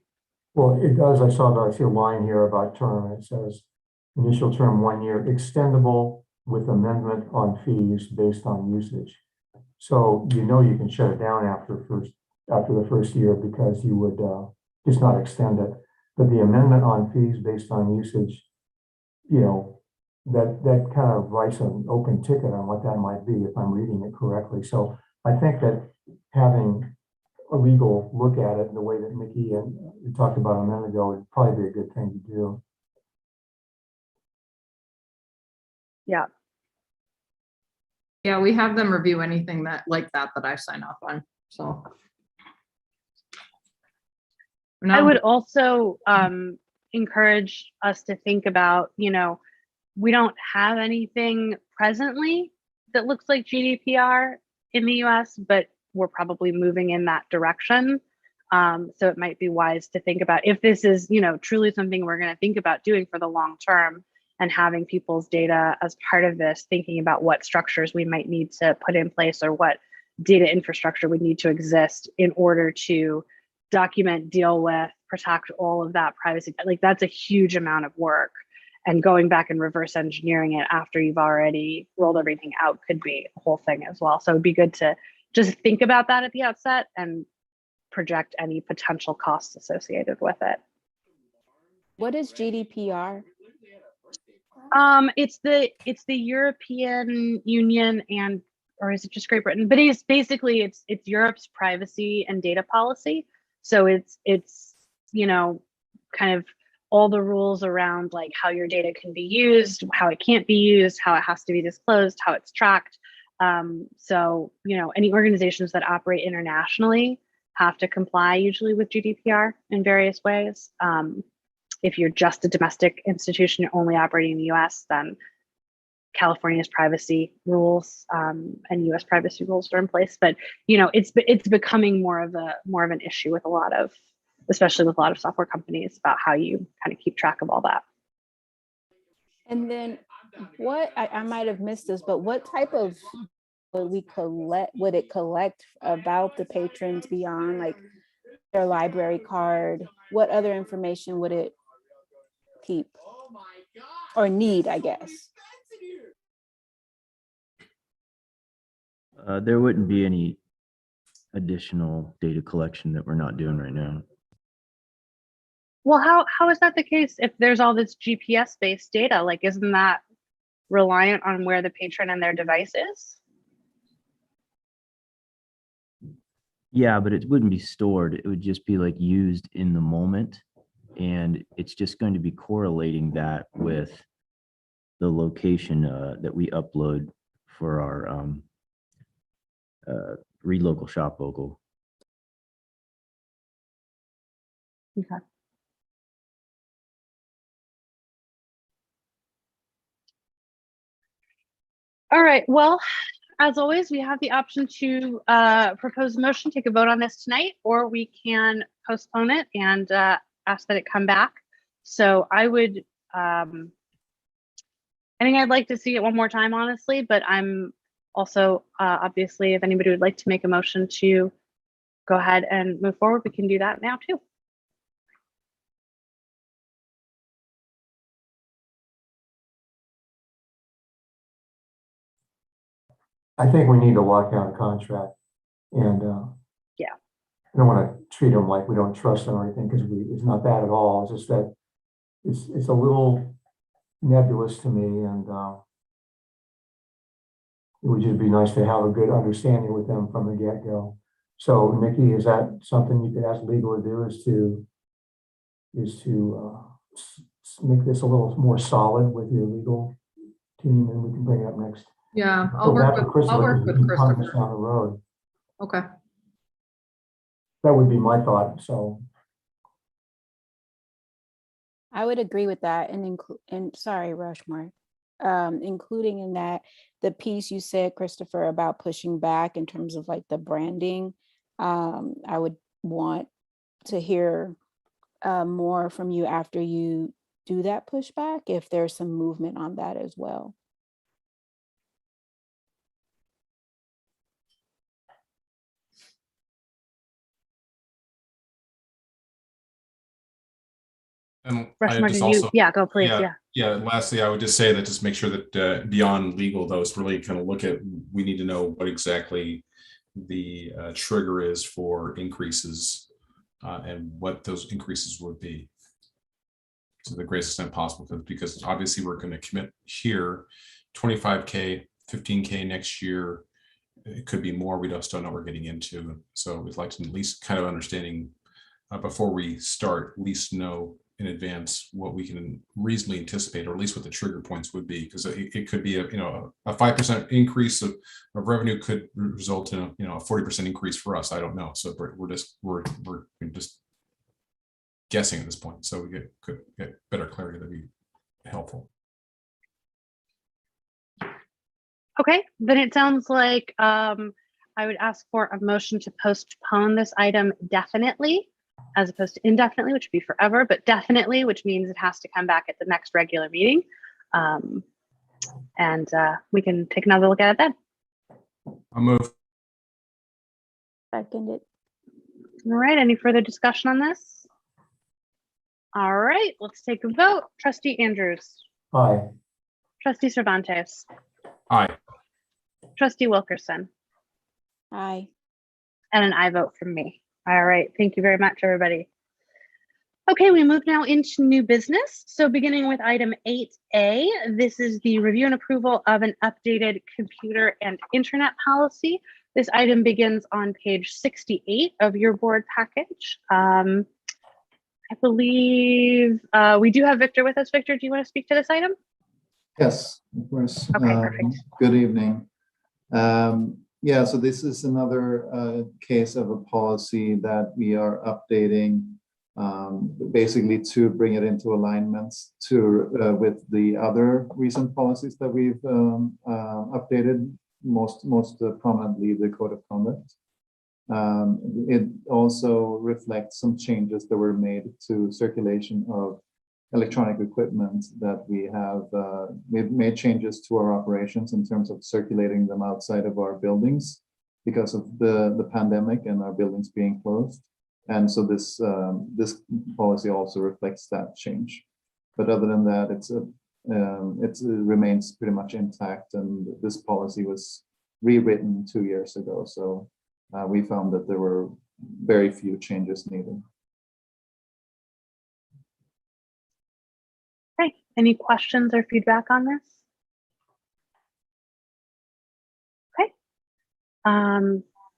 Well, it does. I see a line here about term. It says initial term 1 year, extendable with amendment on fees based on usage. So you can shut it down after the first year because you would just not extend it. But the amendment on fees based on usage, that kind of writes an open ticket on what that might be if I'm reading it correctly. So I think that having a legal look at it in the way that Mickey and we talked about a minute ago would probably be a good thing to do. Yeah. Yeah, we have them review anything that I sign off on. So I would also encourage us to think about, we don't have anything presently that looks like GDPR in the US, but we're probably moving in that direction. So it might be wise to think about if this is, truly something we're going to think about doing for the long term, and having people's data as part of this, thinking about what structures we might need to put in place or what data infrastructure would need to exist in order to document, deal with, protect all of that privacy. Like that's a huge amount of work. And going back and reverse engineering it after you've already rolled everything out could be a whole thing as well. So it'd be good to just think about that at the outset and project any potential costs associated with it. What is GDPR? It's the European Union or is it just Great Britain? But it's basically it's Europe's privacy and data policy. So it's kind of all the rules around like how your data can be used, how it can't be used, how it has to be disclosed, how it's tracked. So any organizations that operate internationally have to comply usually with GDPR in various ways. If you're just a domestic institution, you're only operating in the US, then California's privacy rules and US privacy rules are in place. But it's becoming more of an issue with especially with a lot of software companies about how you kind of keep track of all that. And then I might have missed this, but what type of would it collect about the patrons beyond like their library card? What other information would it keep or need, I guess? There wouldn't be any additional data collection that we're not doing right now. Well, how is that the case if there's all this GPS based data? Like, isn't that reliant on where the patron and their device is? Yeah, but it wouldn't be stored. It would just be like used in the moment. And it's just going to be correlating that with the location that we upload for our read local, shop local. Okay. All right. Well, as always, we have the option to propose a motion, take a vote on this tonight, or we can postpone it and ask that it come back. So I would, I think I'd like to see it one more time, honestly, but I'm also, obviously, if anybody would like to make a motion to go ahead and move forward, we can do that now too. I think we need to lock down a contract, and yeah, I don't want to treat them like we don't trust them or anything, because it's not that at all. It's just that it's a little nebulous to me, and it would just be nice to have a good understanding with them from the get-go. So, Nikki, is that something you could ask legal to do? Is to is to make this a little more solid with your legal team, and we can bring it up next. Yeah, Go I'll work back to with Christopher, 'cause Christopher. he comments down the road. Okay. That would be my thought, so. I would agree with that and include, and sorry, Rushmore, including in that the piece you said, Christopher, about pushing back in terms of like the branding. I would want to hear more from you after you do that pushback, if there's some movement on that as well. And I Rushmore, just did you? also, Yeah, go please. yeah, Yeah. lastly, I would just say that just make sure that beyond legal, though, is really kind of look at, we need to know what exactly the trigger is for increases and what those increases would be to the greatest extent possible, because obviously we're going to commit here 25K, 15K next year. It could be more. We just don't know what we're getting into. So we'd like to at least kind of understanding before we start, at least know in advance what we can reasonably anticipate, or at least what the trigger points would be, because it could be a 5% increase of revenue could result in a 40% increase for us. I don't know. So we're just guessing at this point. So we could get better clarity. That'd be helpful. Okay, then it sounds like I would ask for a motion to postpone this item definitely, as opposed to indefinitely, which would be forever, but definitely, which means it has to come back at the next regular meeting. And we can take another look at it then. I'll move. Second it. All right, any further discussion on this? All right, let's take a vote. Trustee Andrews. Aye. Trustee Cervantes. Aye. Trustee Wilkerson. Aye. And an aye vote from me. All right, thank you very much, everybody. Okay, we move now into new business. So beginning with item 8A, this is the review and approval of an updated computer and internet policy. This item begins on page 68 of your board package. I believe we do have Victor with us. Victor, do you want to speak to this item? Yes, of course. Okay, perfect. Good evening. Yeah, so this is another case of a policy that we are updating, basically to bring it into alignment with the other recent policies that we've updated, most prominently the Code of Conduct. It also reflects some changes that were made to circulation of electronic equipment that we have. We've made changes to our operations in terms of circulating them outside of our buildings because of the pandemic and our buildings being closed. And so this policy also reflects that change. But other than that, it remains pretty much intact. And this policy was rewritten 2 years ago. So we found that there were very few changes needed. Okay, any questions or feedback on this? Okay.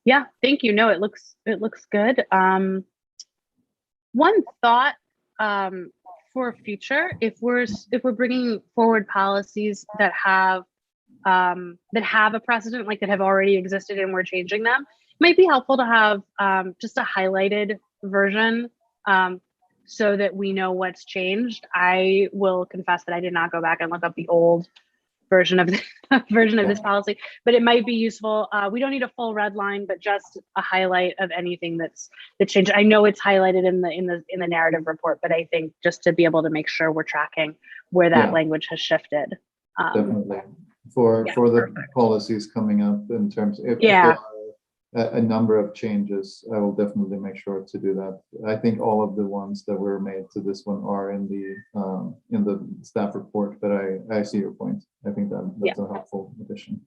Yeah, thank you. No, it looks good. One thought for future, if we're bringing forward policies that have a precedent, like that have already existed and we're changing them, it might be helpful to have just a highlighted version so that we know what's changed. I will confess that I did not go back and look up the old version of this policy, but it might be useful. We don't need a full red line, but just a highlight of anything that changed. I know it's highlighted in the narrative report, but I think just to be able to make sure we're tracking where that language has shifted. Definitely for the policies coming up in terms if there are a number of changes, I will definitely make sure to do that. I think all of the ones that were made to this one are in the staff report, but I see your point. I think that's a helpful addition.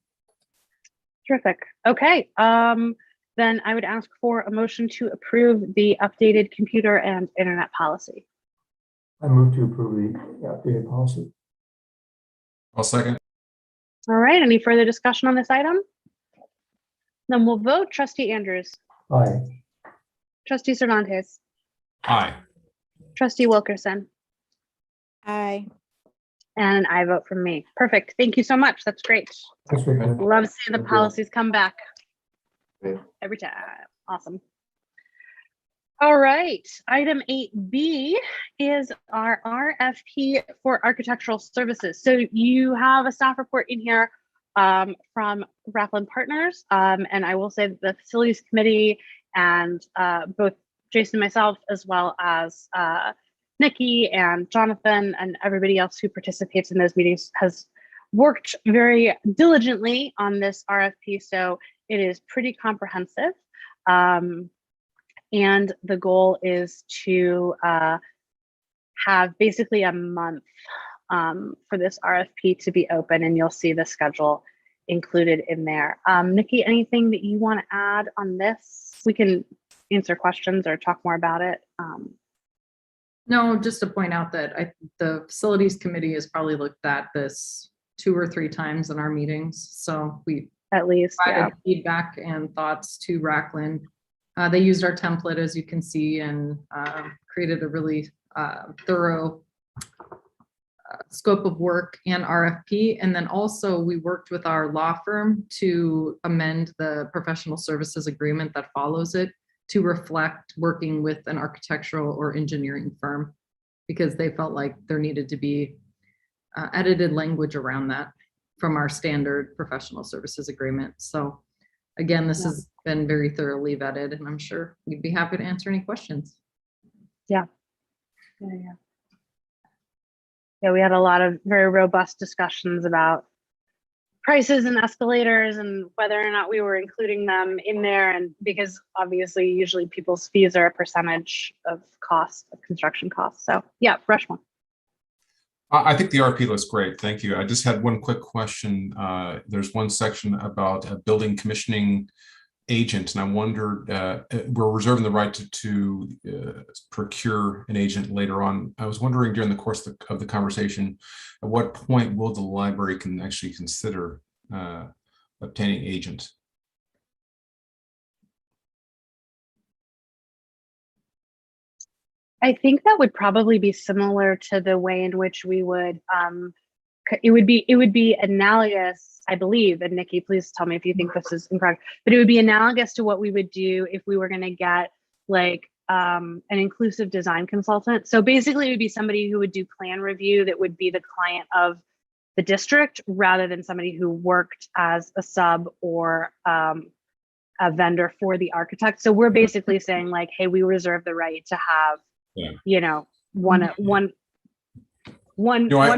Terrific. Okay. Then I would ask for a motion to approve the updated computer and internet policy. I move to approve the updated policy. I'll second. All right. Any further discussion on this item? Then we'll vote. Trustee Andrews. Aye. Trustee Cervantes. Aye. Trustee Wilkerson. Aye. And I vote for me. Perfect. Thank you so much. That's great. Thanks, Victor. Love seeing the Thank you. policies come back Great. every time. Awesome. All right. Item 8B is our RFP for architectural services. So you have a staff report in here from Racklin Partners. And I will say that the facilities committee and both Jason and myself, as well as Nikki and Jonathan and everybody else who participates in those meetings, has worked very diligently on this RFP. So it is pretty comprehensive. And the goal is to have basically a month for this RFP to be open, and you'll see the schedule included in there. Nikki, anything that you want to add on this? We can answer questions or talk more about it. No, just to point out that the facilities committee has probably looked at this 2 or 3 times in our meetings. So we at least provided feedback and thoughts to Racklin. They used our template, as you can see, and created a really thorough scope of work and RFP. And then also we worked with our law firm to amend the professional services agreement that follows it to reflect working with an architectural or engineering firm, because they felt like there needed to be edited language around that from our standard professional services agreement. So again, this has been very thoroughly vetted, and I'm sure we'd be happy to answer any questions. Yeah, we had a lot of very robust discussions about prices and escalators and whether or not we were including them in there. And because obviously usually people's fees are a percentage of cost of construction costs. So yeah, fresh one. I think the RP looks great. Thank you. I just had one quick question. There's one section about a building commissioning agent, and I wondered, we're reserving the right to procure an agent later on. I was wondering during the course of the conversation, at what point will the library can actually consider obtaining agent? I think that would probably be similar to the way in which we would, it would be analogous, I believe, and Nikki, please tell me if you think this is incorrect, but it would be analogous to what we would do if we were going to get like an inclusive design consultant. So basically it would be somebody who would do plan review that would be the client of the district, rather than somebody who worked as a sub or a vendor for the architect. So we're basically saying like, hey, we reserve the right to have, you know, one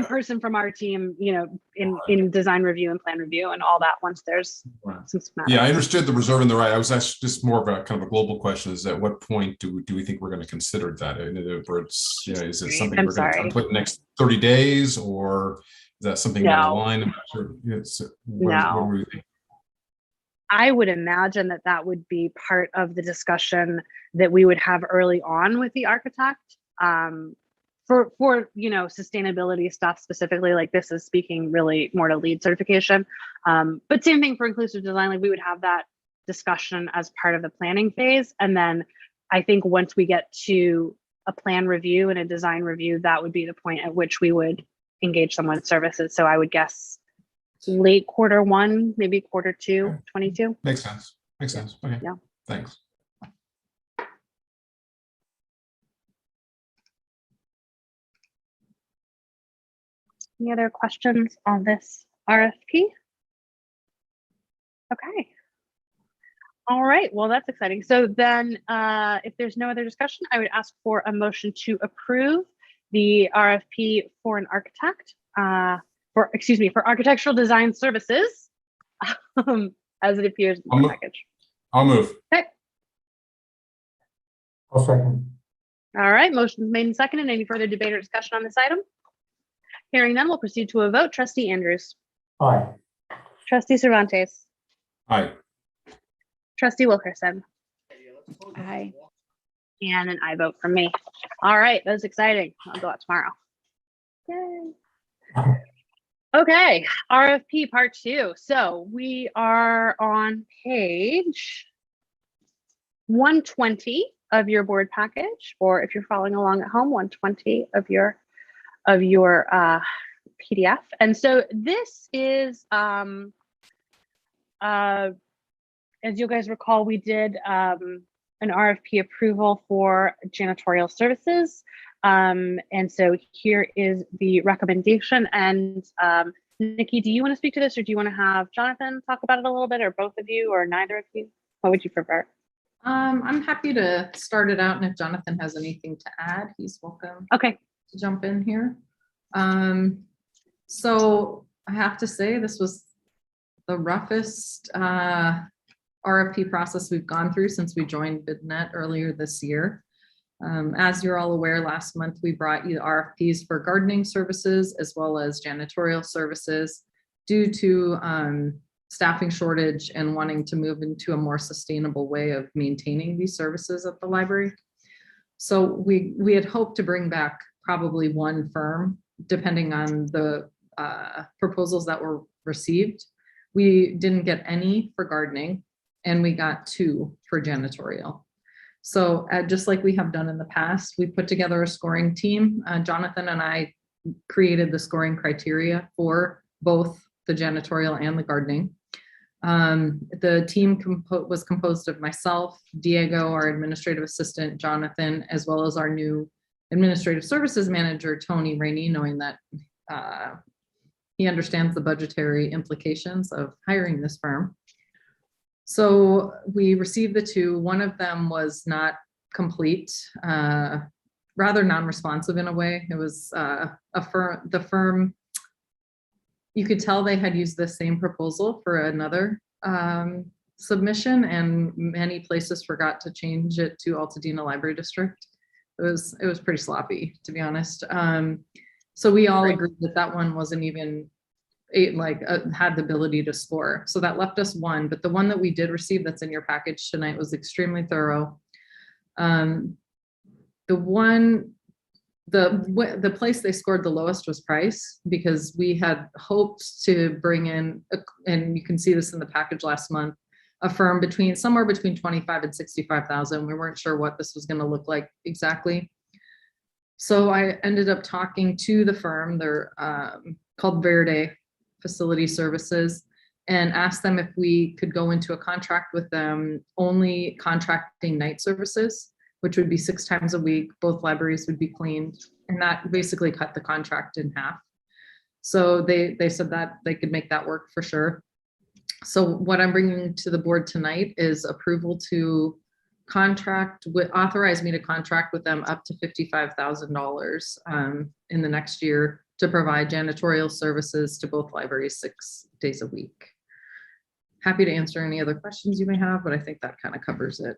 person from our team, you know, in design review and plan review and all that once there's some schematics. Yeah, I understood the reserving the right. I was actually just more of a kind of a global question: is at what point do we think we're going to consider that? In other words, you know, is it something we're going to template the next 30 days, or is that something down the line? I'm not sure. What do we think? I would imagine that that would be part of the discussion that we would have early on with the architect. For you know, sustainability stuff specifically, like this is speaking really more to LEED certification. But same thing for inclusive design, like we would have that discussion as part of the planning phase. And then I think once we get to a plan review and a design review, that would be the point at which we would engage someone's services. So I would guess late Q1, maybe Q2, 22. Makes sense. Makes sense. Okay. Yeah. Thanks. Any other questions on this RFP? Okay. All right, well, that's exciting. So then if there's no other discussion, I would ask for a motion to approve the RFP for an architect, for architectural design services as it appears in the package. I'll move. Okay. I'll second. All right, motion's made and seconded. Any further debate or discussion on this item? Hearing none, we'll proceed to a vote. Trustee Andrews. Aye. Trustee Cervantes. Aye. Trustee Wilkerson. Aye. And an I vote for me. All right, that's exciting. I'll go out tomorrow. Yay. Okay, RFP part 2. So we are on page 120 of your board package, or if you're following along at home, 120 of your PDF. And so this is, as you guys recall, we did an RFP approval for janitorial services. And so here is the recommendation. And Nikki, do you want to speak to this, or do you want to have Jonathan talk about it a little bit, or both of you, or neither of you? What would you prefer? I'm happy to start it out, and if Jonathan has anything to add, he's welcome. Okay. To jump in here. So I have to say this was the roughest RFP process we've gone through since we joined BidNet earlier this year. As you're all aware, last month we brought you RFPs for gardening services as well as janitorial services due to staffing shortage and wanting to move into a more sustainable way of maintaining these services at the library. So we had hoped to bring back probably one firm, depending on the proposals that were received. We didn't get any for gardening, and we got 2 for janitorial. So just like we have done in the past, we put together a scoring team. Jonathan and I created the scoring criteria for both the janitorial and the gardening. The team was composed of myself, Diego, our administrative assistant, Jonathan, as well as our new administrative services manager, Tony Rainey, knowing that he understands the budgetary implications of hiring this firm. So we received the 2. One of them was not complete, rather non-responsive in a way. It was the firm, you could tell they had used the same proposal for another submission, and many places forgot to change it to Altadena Library District. It was pretty sloppy, to be honest. So we all agreed that that one wasn't even had the ability to score. So that left us 1, but the one that we did receive that's in your package tonight was extremely thorough. The place they scored the lowest was price, because we had hoped to bring in, and you can see this in the package last month, a firm somewhere between 25 and 65,000. We weren't sure what this was going to look like exactly. So I ended up talking to the firm. They're called Verde Facility Services, and asked them if we could go into a contract with them, only contracting night services, which would be 6 times a week. Both libraries would be cleaned, and that basically cut the contract in half. So they said that they could make that work for sure. So what I'm bringing to the board tonight is approval to authorize me to contract with them up to $55,000 in the next year to provide janitorial services to both libraries 6 days a week. Happy to answer any other questions you may have, but I think that kind of covers it.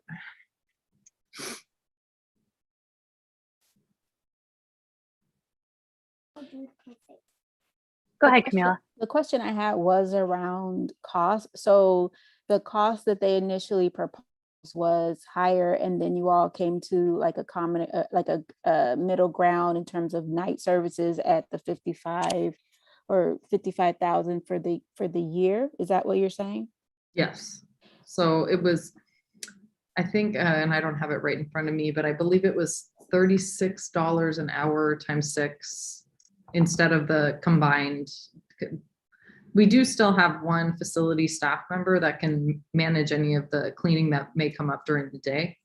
Go ahead, Camila. The question I had was around cost. So the cost that they initially proposed was higher, and then you all came to like a common, like a middle ground in terms of night services at the 55 or 55,000 for the year. Is that what you're saying? Yes. So it was, I think, and I don't have it right in front of me, but I believe it was $36 an hour times 6 instead of the combined. We do still have 1 facility staff member that can manage any of the cleaning that may come up during the day.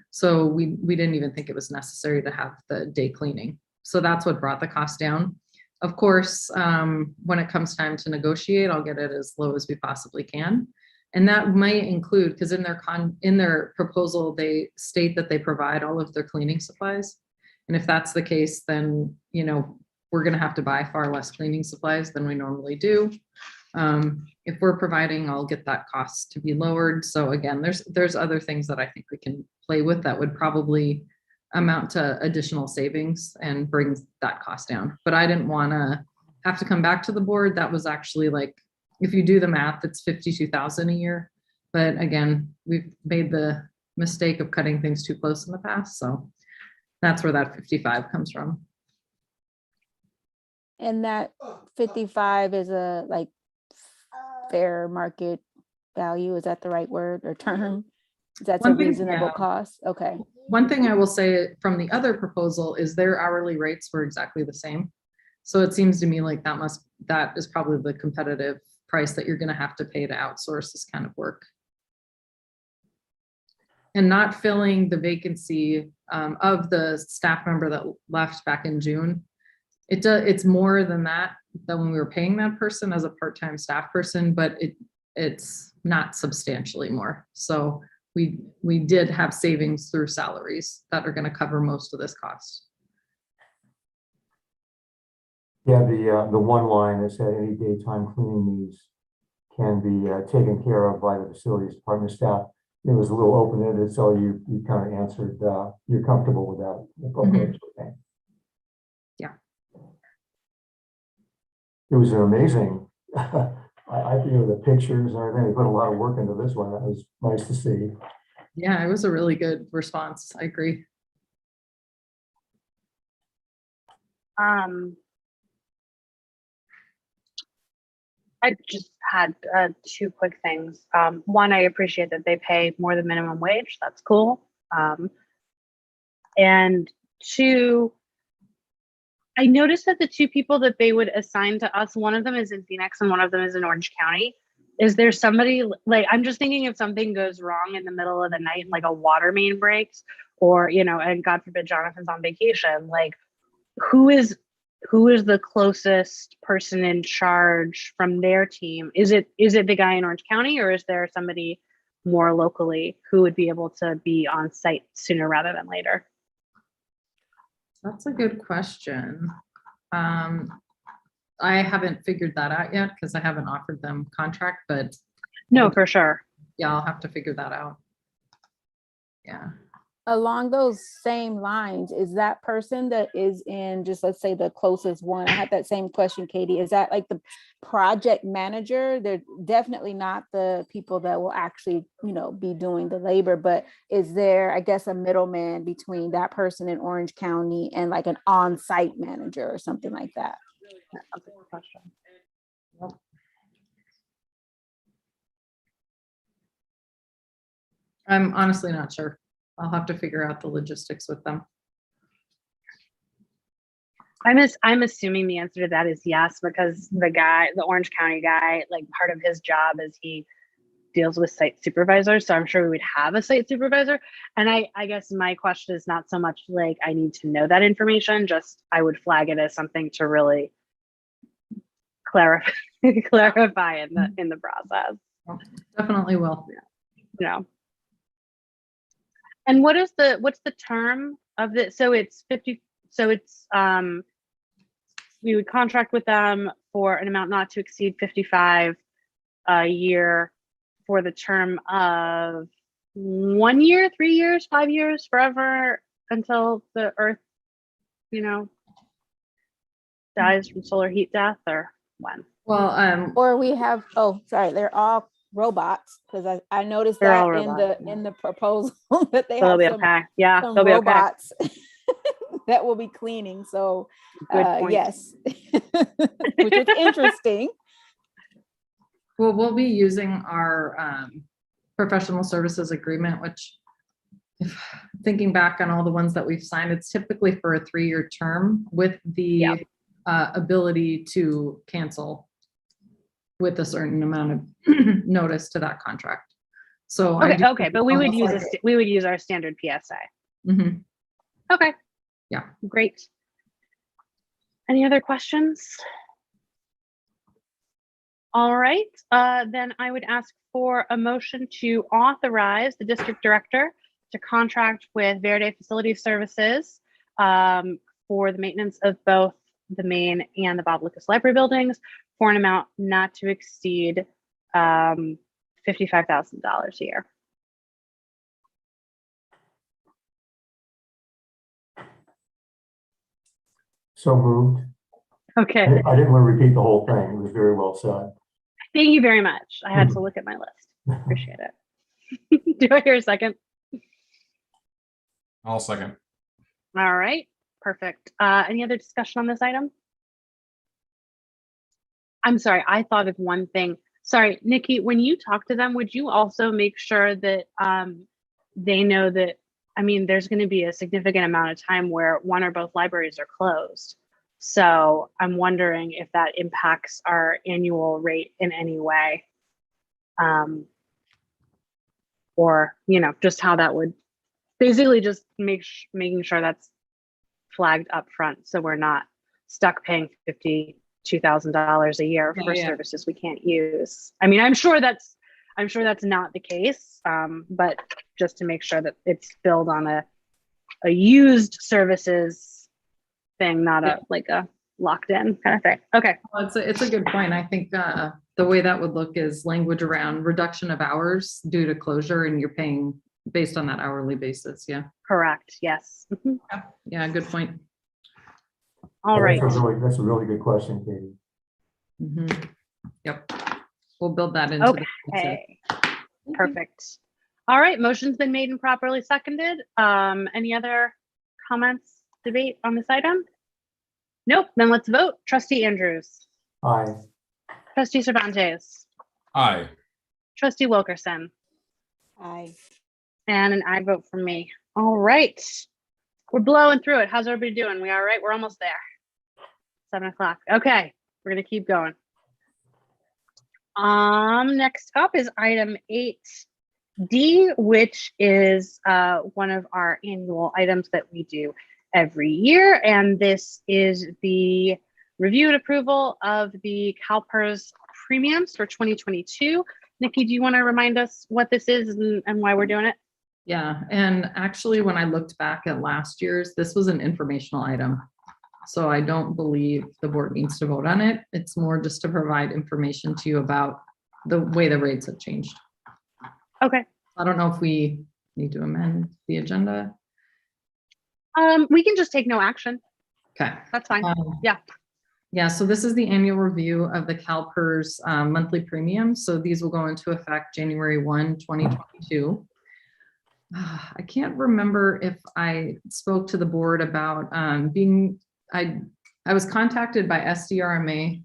So we didn't even think it was necessary to have the day cleaning. So that's what brought the cost down. Of course, when it comes time to negotiate, I'll get it as low as we possibly can. And that might include, because in their proposal, they state that they provide all of their cleaning supplies. And if that's the case, then, we're going to have to buy far less cleaning supplies than we normally do. If we're providing, I'll get that cost to be lowered. So again, there's other things that I think we can play with that would probably amount to additional savings and bring that cost down. But I didn't want to have to come back to the board. That was actually like, if you do the math, it's 52,000 a year. But again, we've made the mistake of cutting things too close in the past. So that's where that 55 comes from. And that 55 is a like fair market value. Is that the right word or term? That's a One thing- reasonable yeah. cost? Okay. One thing I will say from the other proposal is their hourly rates were exactly the same. So it seems to me like that is probably the competitive price that you're gonna have to pay to outsource this kind of work. And not filling the vacancy of the staff member that left back in June. It's more than when we were paying that person as a part-time staff person, but it's not substantially more. So we did have savings through salaries that are going to cover most of this cost. Yeah, the one line that said any daytime cleaning needs can be taken care of by the facilities department staff. It was a little open-ended, so you kind of answered, you're comfortable with that approach. Okay. Yeah. It was an amazing, I think the pictures and everything, they put a lot of work into this one. That was nice to see. Yeah, it was a really good response. I agree. I just had two quick things. One, I appreciate that they pay more than minimum wage. That's cool. And two, I noticed that the two people that they would assign to us, one of them is in Phoenix and one of them is in Orange County. Is there somebody, like, I'm just thinking if something goes wrong in the middle of the night, like a water main breaks, or, you know, and God forbid Jonathan's on vacation, like who is the closest person in charge from their team? Is it the guy in Orange County, or is there somebody more locally who would be able to be on site sooner rather than later? That's a good question. I haven't figured that out yet because I haven't offered them contract, but no, for sure. Yeah, I'll have to figure that out. Yeah. Along those same lines, is that person that is in, just let's say the closest one, I had that same question, Katie, is that like the project manager? They're definitely not the people that will actually, you know, be doing the labor, but is there, I guess, a middleman between that person in Orange County and like an on-site manager or something like that? That's a good question. Yep. I'm honestly not sure. I'll have to figure out the logistics with them. I'm assuming the answer to that is yes, because the Orange County guy, like part of his job is he deals with site supervisors. So I'm sure we would have a site supervisor. And I guess my question is not so much like I need to know that information, just I would flag it as something to really clarify in the process. Definitely will. You know. And what's the term of it? So it's 50, so it's we would contract with them for an amount not to exceed 55 a year for the term of 1 year, 3 years, 5 years, forever, until the earth, you know, dies from solar heat death, or when? Well, or we have, oh, sorry, they're all robots, because I noticed They're all that in the proposal that they So have they'll be some, okay. Yeah, some they'll be okay. robots that will be cleaning. So Good point. yes, which is interesting. well, we'll be using our professional services agreement, which, if thinking back on all the ones that we've signed, it's typically for a 3-year term with the ability to cancel with a certain amount of notice to that contract. So okay, but we would use our standard PSA. Mm-hmm. Okay. Yeah. Great. Any other questions? All right, then I would ask for a motion to authorize the district director to contract with Verde Facility Services for the maintenance of both the main and the Bob Lucas Library buildings for an amount not to exceed $55,000 a year. So moved. Okay. I didn't want to repeat the whole thing. It was very well said. Thank you very much. I had to look at my list. Appreciate it. Do I hear a second? I'll second. All right, perfect. Any other discussion on this item? I'm sorry, I thought of one thing. Sorry, Nikki, when you talk to them, would you also make sure that they know that, I mean, there's going to be a significant amount of time where one or both libraries are closed. So I'm wondering if that impacts our annual rate in any way. Or, you know, just how that would basically just making sure that's flagged up front. So we're not stuck paying $52,000 a year for services we can't use. I mean, I'm sure that's not the case, but just to make sure that it's billed on a used services thing, not a locked in kind of thing. Okay. Well, it's a good point. I think the way that would look is language around reduction of hours due to closure, and you're paying based on that hourly basis. Yeah. Correct. Yes. Mhm. Yeah. Good point. All right. That's a really good question, Katie. Mhm. Yep. We'll build that into okay. Perfect. All right. Motion's been made and properly seconded. Any other comments, debate on this item? Nope. Then let's vote. Trustee Andrews. Aye. Trustee Cervantes. Aye. Trustee Wilkerson. Aye. And an aye vote from me. All right. We're blowing through it. How's everybody doing? We all right? We're almost there. 7 o'clock. Okay. We're going to keep going. Next up is item 8D, which is one of our annual items that we do every year. And this is the review and approval of the CalPERS premiums for 2022. Nikki, do you want to remind us what this is and why we're doing it? Yeah, and actually when I looked back at last year's, this was an informational item. So I don't believe the board needs to vote on it. It's more just to provide information to you about the way the rates have changed. Okay. I don't know if we need to amend the agenda. We can just take no action. Okay. That's fine. Yeah. Yeah, so this is the annual review of the CalPERS monthly premiums. So these will go into effect January 1, 2022. I can't remember if I spoke to the board about I was contacted by SDRMA,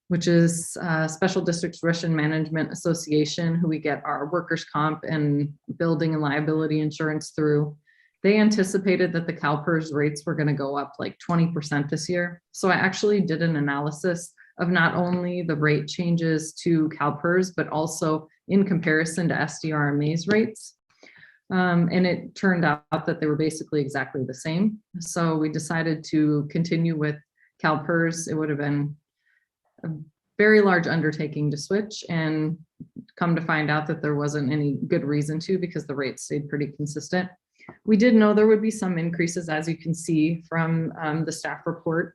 which is Special Districts Risk and Management Association, who we get our workers' comp and building and liability insurance through. They anticipated that the CalPERS rates were going to go up like 20% this year. So I actually did an analysis of not only the rate changes to CalPERS, but also in comparison to SDRMA's rates. And it turned out that they were basically exactly the same. So we decided to continue with CalPERS. It would have been a very large undertaking to switch, and come to find out that there wasn't any good reason to, because the rates stayed pretty consistent. We did know there would be some increases, as you can see from the staff report.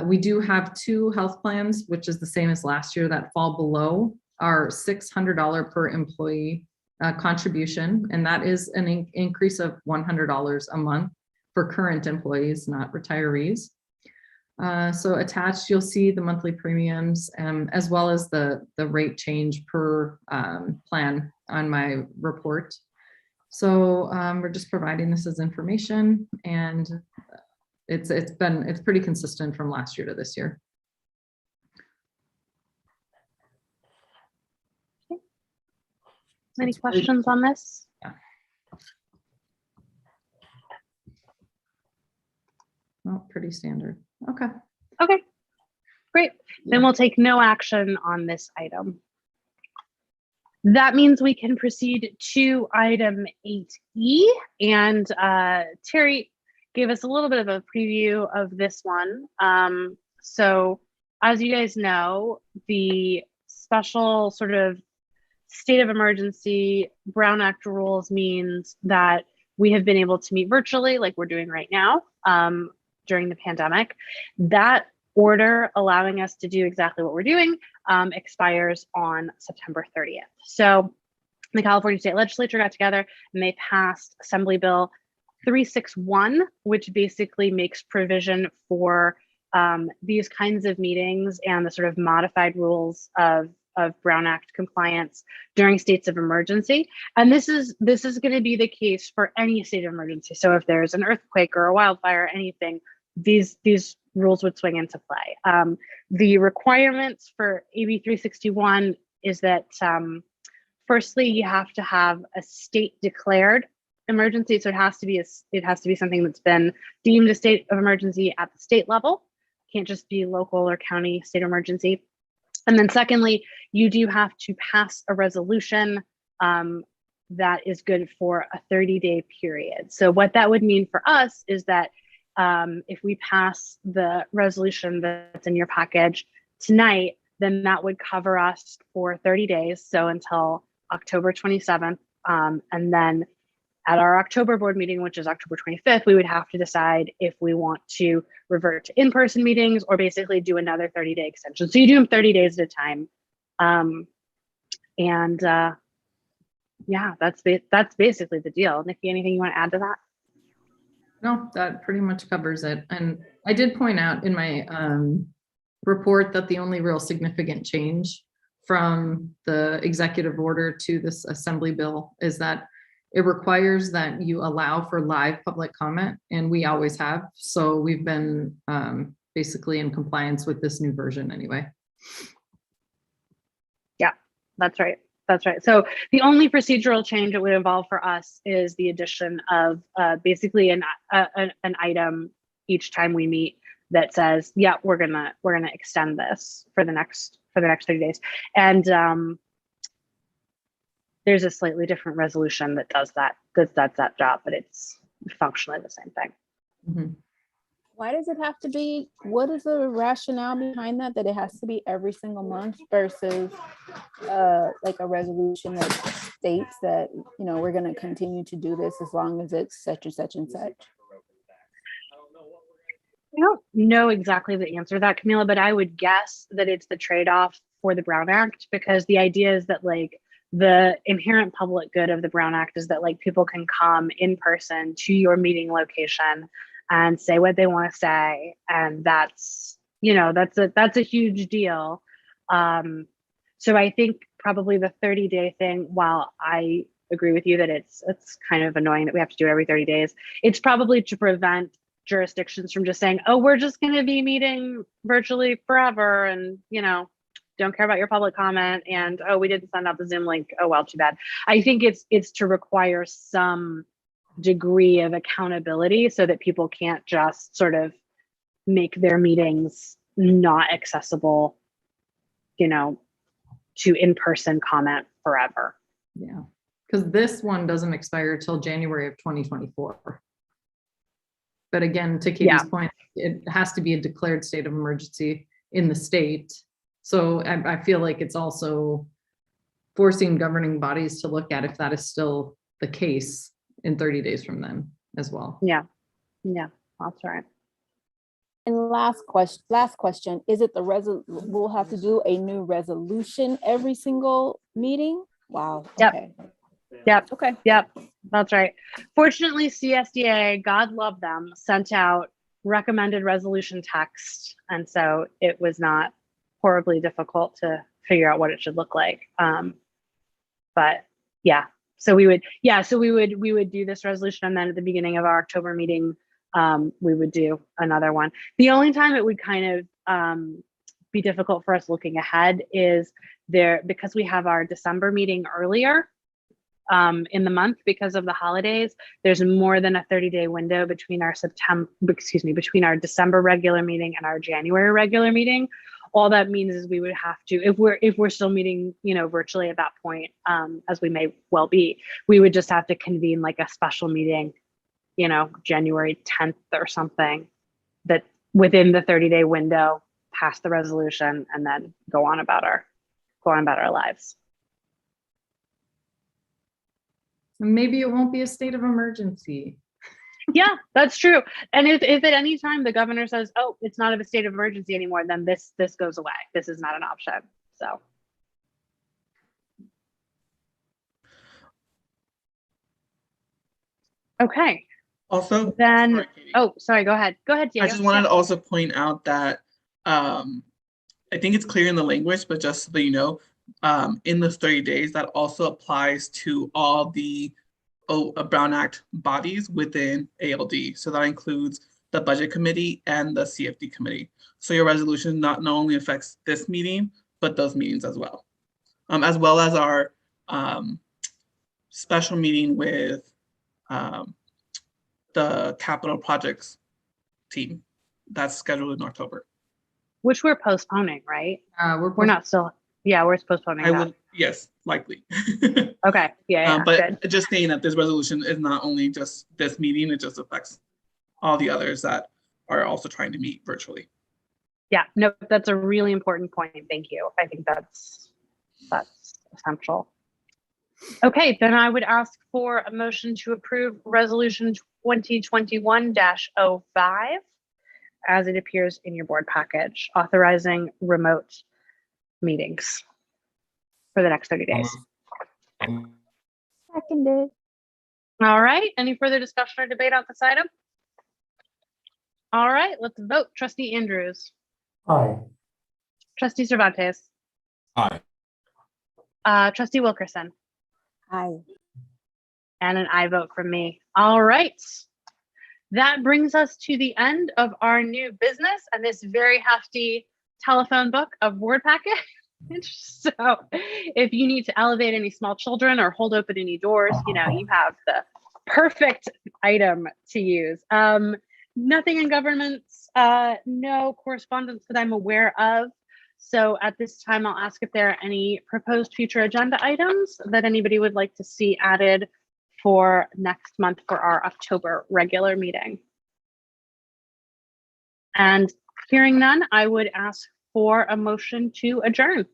We do have 2 health plans, which is the same as last year, that fall below our $600 per employee contribution, and that is an increase of $100 a month for current employees, not retirees. So attached, you'll see the monthly premiums as well as the rate change per plan on my report. So we're just providing this as information, and it's pretty consistent from last year to this year. Any questions on this? Yeah. Oh, pretty standard. Okay. Okay, great. Then we'll take no action on this item. That means we can proceed to item 8E, and Terry gave us a little bit of a preview of this one. So as you guys know, the special sort of state of emergency Brown Act rules means that we have been able to meet virtually like we're doing right now during the pandemic. That order allowing us to do exactly what we're doing expires on September 30th. So the California State Legislature got together and they passed Assembly Bill 361, which basically makes provision for these kinds of meetings and the sort of modified rules of Brown Act compliance during states of emergency. And this is going to be the case for any state of emergency. So if there's an earthquake or a wildfire, anything, these rules would swing into play. The requirements for AB 361 is that firstly, you have to have a state declared emergency. So it has to be something that's been deemed a state of emergency at the state level. Can't just be local or county state of emergency. And then secondly, you do have to pass a resolution that is good for a 30-day period. So what that would mean for us is that if we pass the resolution that's in your package tonight, then that would cover us for 30 days. So until October 27th. And then at our October board meeting, which is October 25th, we would have to decide if we want to revert to in-person meetings or basically do another 30-day extension. So you do them 30 days at a time. Yeah, that's basically the deal. Nikki, anything you want to add to that? No, that pretty much covers it. And I did point out in my report that the only real significant change from the executive order to this assembly bill is that it requires that you allow for live public comment, and we always have. So we've been basically in compliance with this new version anyway. Yeah, that's right. That's right. So the only procedural change it would involve for us is the addition of basically an item each time we meet that says, yeah, we're gonna extend this for the next 30 days. And there's a slightly different resolution that does that job, but it's functionally the same thing. Mm-hmm. Why does it have to be, what is the rationale behind that it has to be every single month versus like a resolution that states that, you know, we're going to continue to do this as long as it's such and such and such? I don't know exactly the answer to that, Camila, but I would guess that it's the trade-off for the Brown Act, because the idea is that like the inherent public good of the Brown Act is that like people can come in person to your meeting location and say what they want to say, and that's, you know, that's a huge deal. So I think probably the 30-day thing, while I agree with you that it's kind of annoying that we have to do it every 30 days, it's probably to prevent jurisdictions from just saying, oh, we're just going to be meeting virtually forever, and, you know, don't care about your public comment, and oh, we didn't send out the Zoom link, oh well, too bad. I think it's to require some degree of accountability so that people can't just sort of make their meetings not accessible, you know, to in-person comment forever. Yeah, because this one doesn't expire till January of 2024. But again, to Katie's point, it has to be a declared state of emergency in the state. So I feel like it's also forcing governing bodies to look at if that is still the case in 30 days from then as well. Yeah, that's right. And last question, is it we'll have to do a new resolution every single meeting? Wow. Okay. Yep. Okay. Yep. That's right. Fortunately, CSDA, God love them, sent out recommended resolution text. And so it was not horribly difficult to figure out what it should look like. But yeah, so we would do this resolution, and then at the beginning of our October meeting, we would do another one. The only time it would kind of be difficult for us looking ahead is because we have our December meeting earlier in the month because of the holidays. There's more than a 30-day window between our December regular meeting and our January regular meeting. All that means is we would have to, if we're still meeting, you know, virtually at that point, as we may well be, we would just have to convene like a special meeting, you know, January 10th or something, that within the 30-day window, pass the resolution, and then go on about our lives. Maybe it won't be a state of emergency. Yeah, that's true. And if at any time the governor says, oh, it's not a state of emergency anymore, then this goes away. This is not an option. So. Okay. Also, then, sorry, go ahead. Go ahead, Diego. I just wanted to also point out that I think it's clear in the language, but just so that you know, in the 30 days, that also applies to all the Brown Act bodies within ALD. So that includes the Budget Committee and the CFD Committee. So your resolution not only affects this meeting, but those meetings as well as our special meeting with the capital projects team that's scheduled in October. Which we're postponing, right? We're not still, yeah, we're postponing I that. would, yes, likely. Okay, yeah, But good. just saying that this resolution is not only just this meeting, it just affects all the others that are also trying to meet virtually. Yeah, no, that's a really important point. Thank you. I think that's essential. Okay, then I would ask for a motion to approve resolution 2021-05 as it appears in your board package, authorizing remote meetings for the next 30 days. Seconded. All right, any further discussion or debate on this item? All right, let's vote. Trustee Andrews, Aye. Trustee Cervantes, Aye. Trustee Wilkerson, Aye. and an aye vote from me. All right. That brings us to the end of our new business and this very hefty telephone book of word packet. So if you need to elevate any small children or hold open any doors, you know, you have the perfect item to use. Nothing in governments, no correspondence that I'm aware of. So at this time, I'll ask if there are any proposed future agenda items that anybody would like to see added for next month for our October regular meeting. And hearing none, I would ask for a motion to adjourn.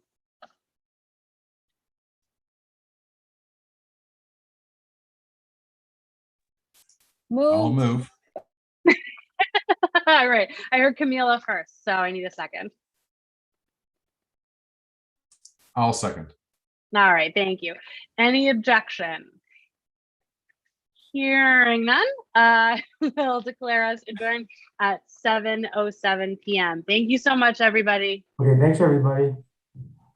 I'll move. All right, I heard Camila first, so I need a second. I'll second. All right, thank you. Any objection? Hearing none, we'll declare us adjourned at 7:07 p.m. Thank you so much, everybody. Okay, thanks, everybody.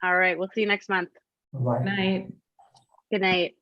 All right, we'll see you next month. Bye-bye. night. Good night.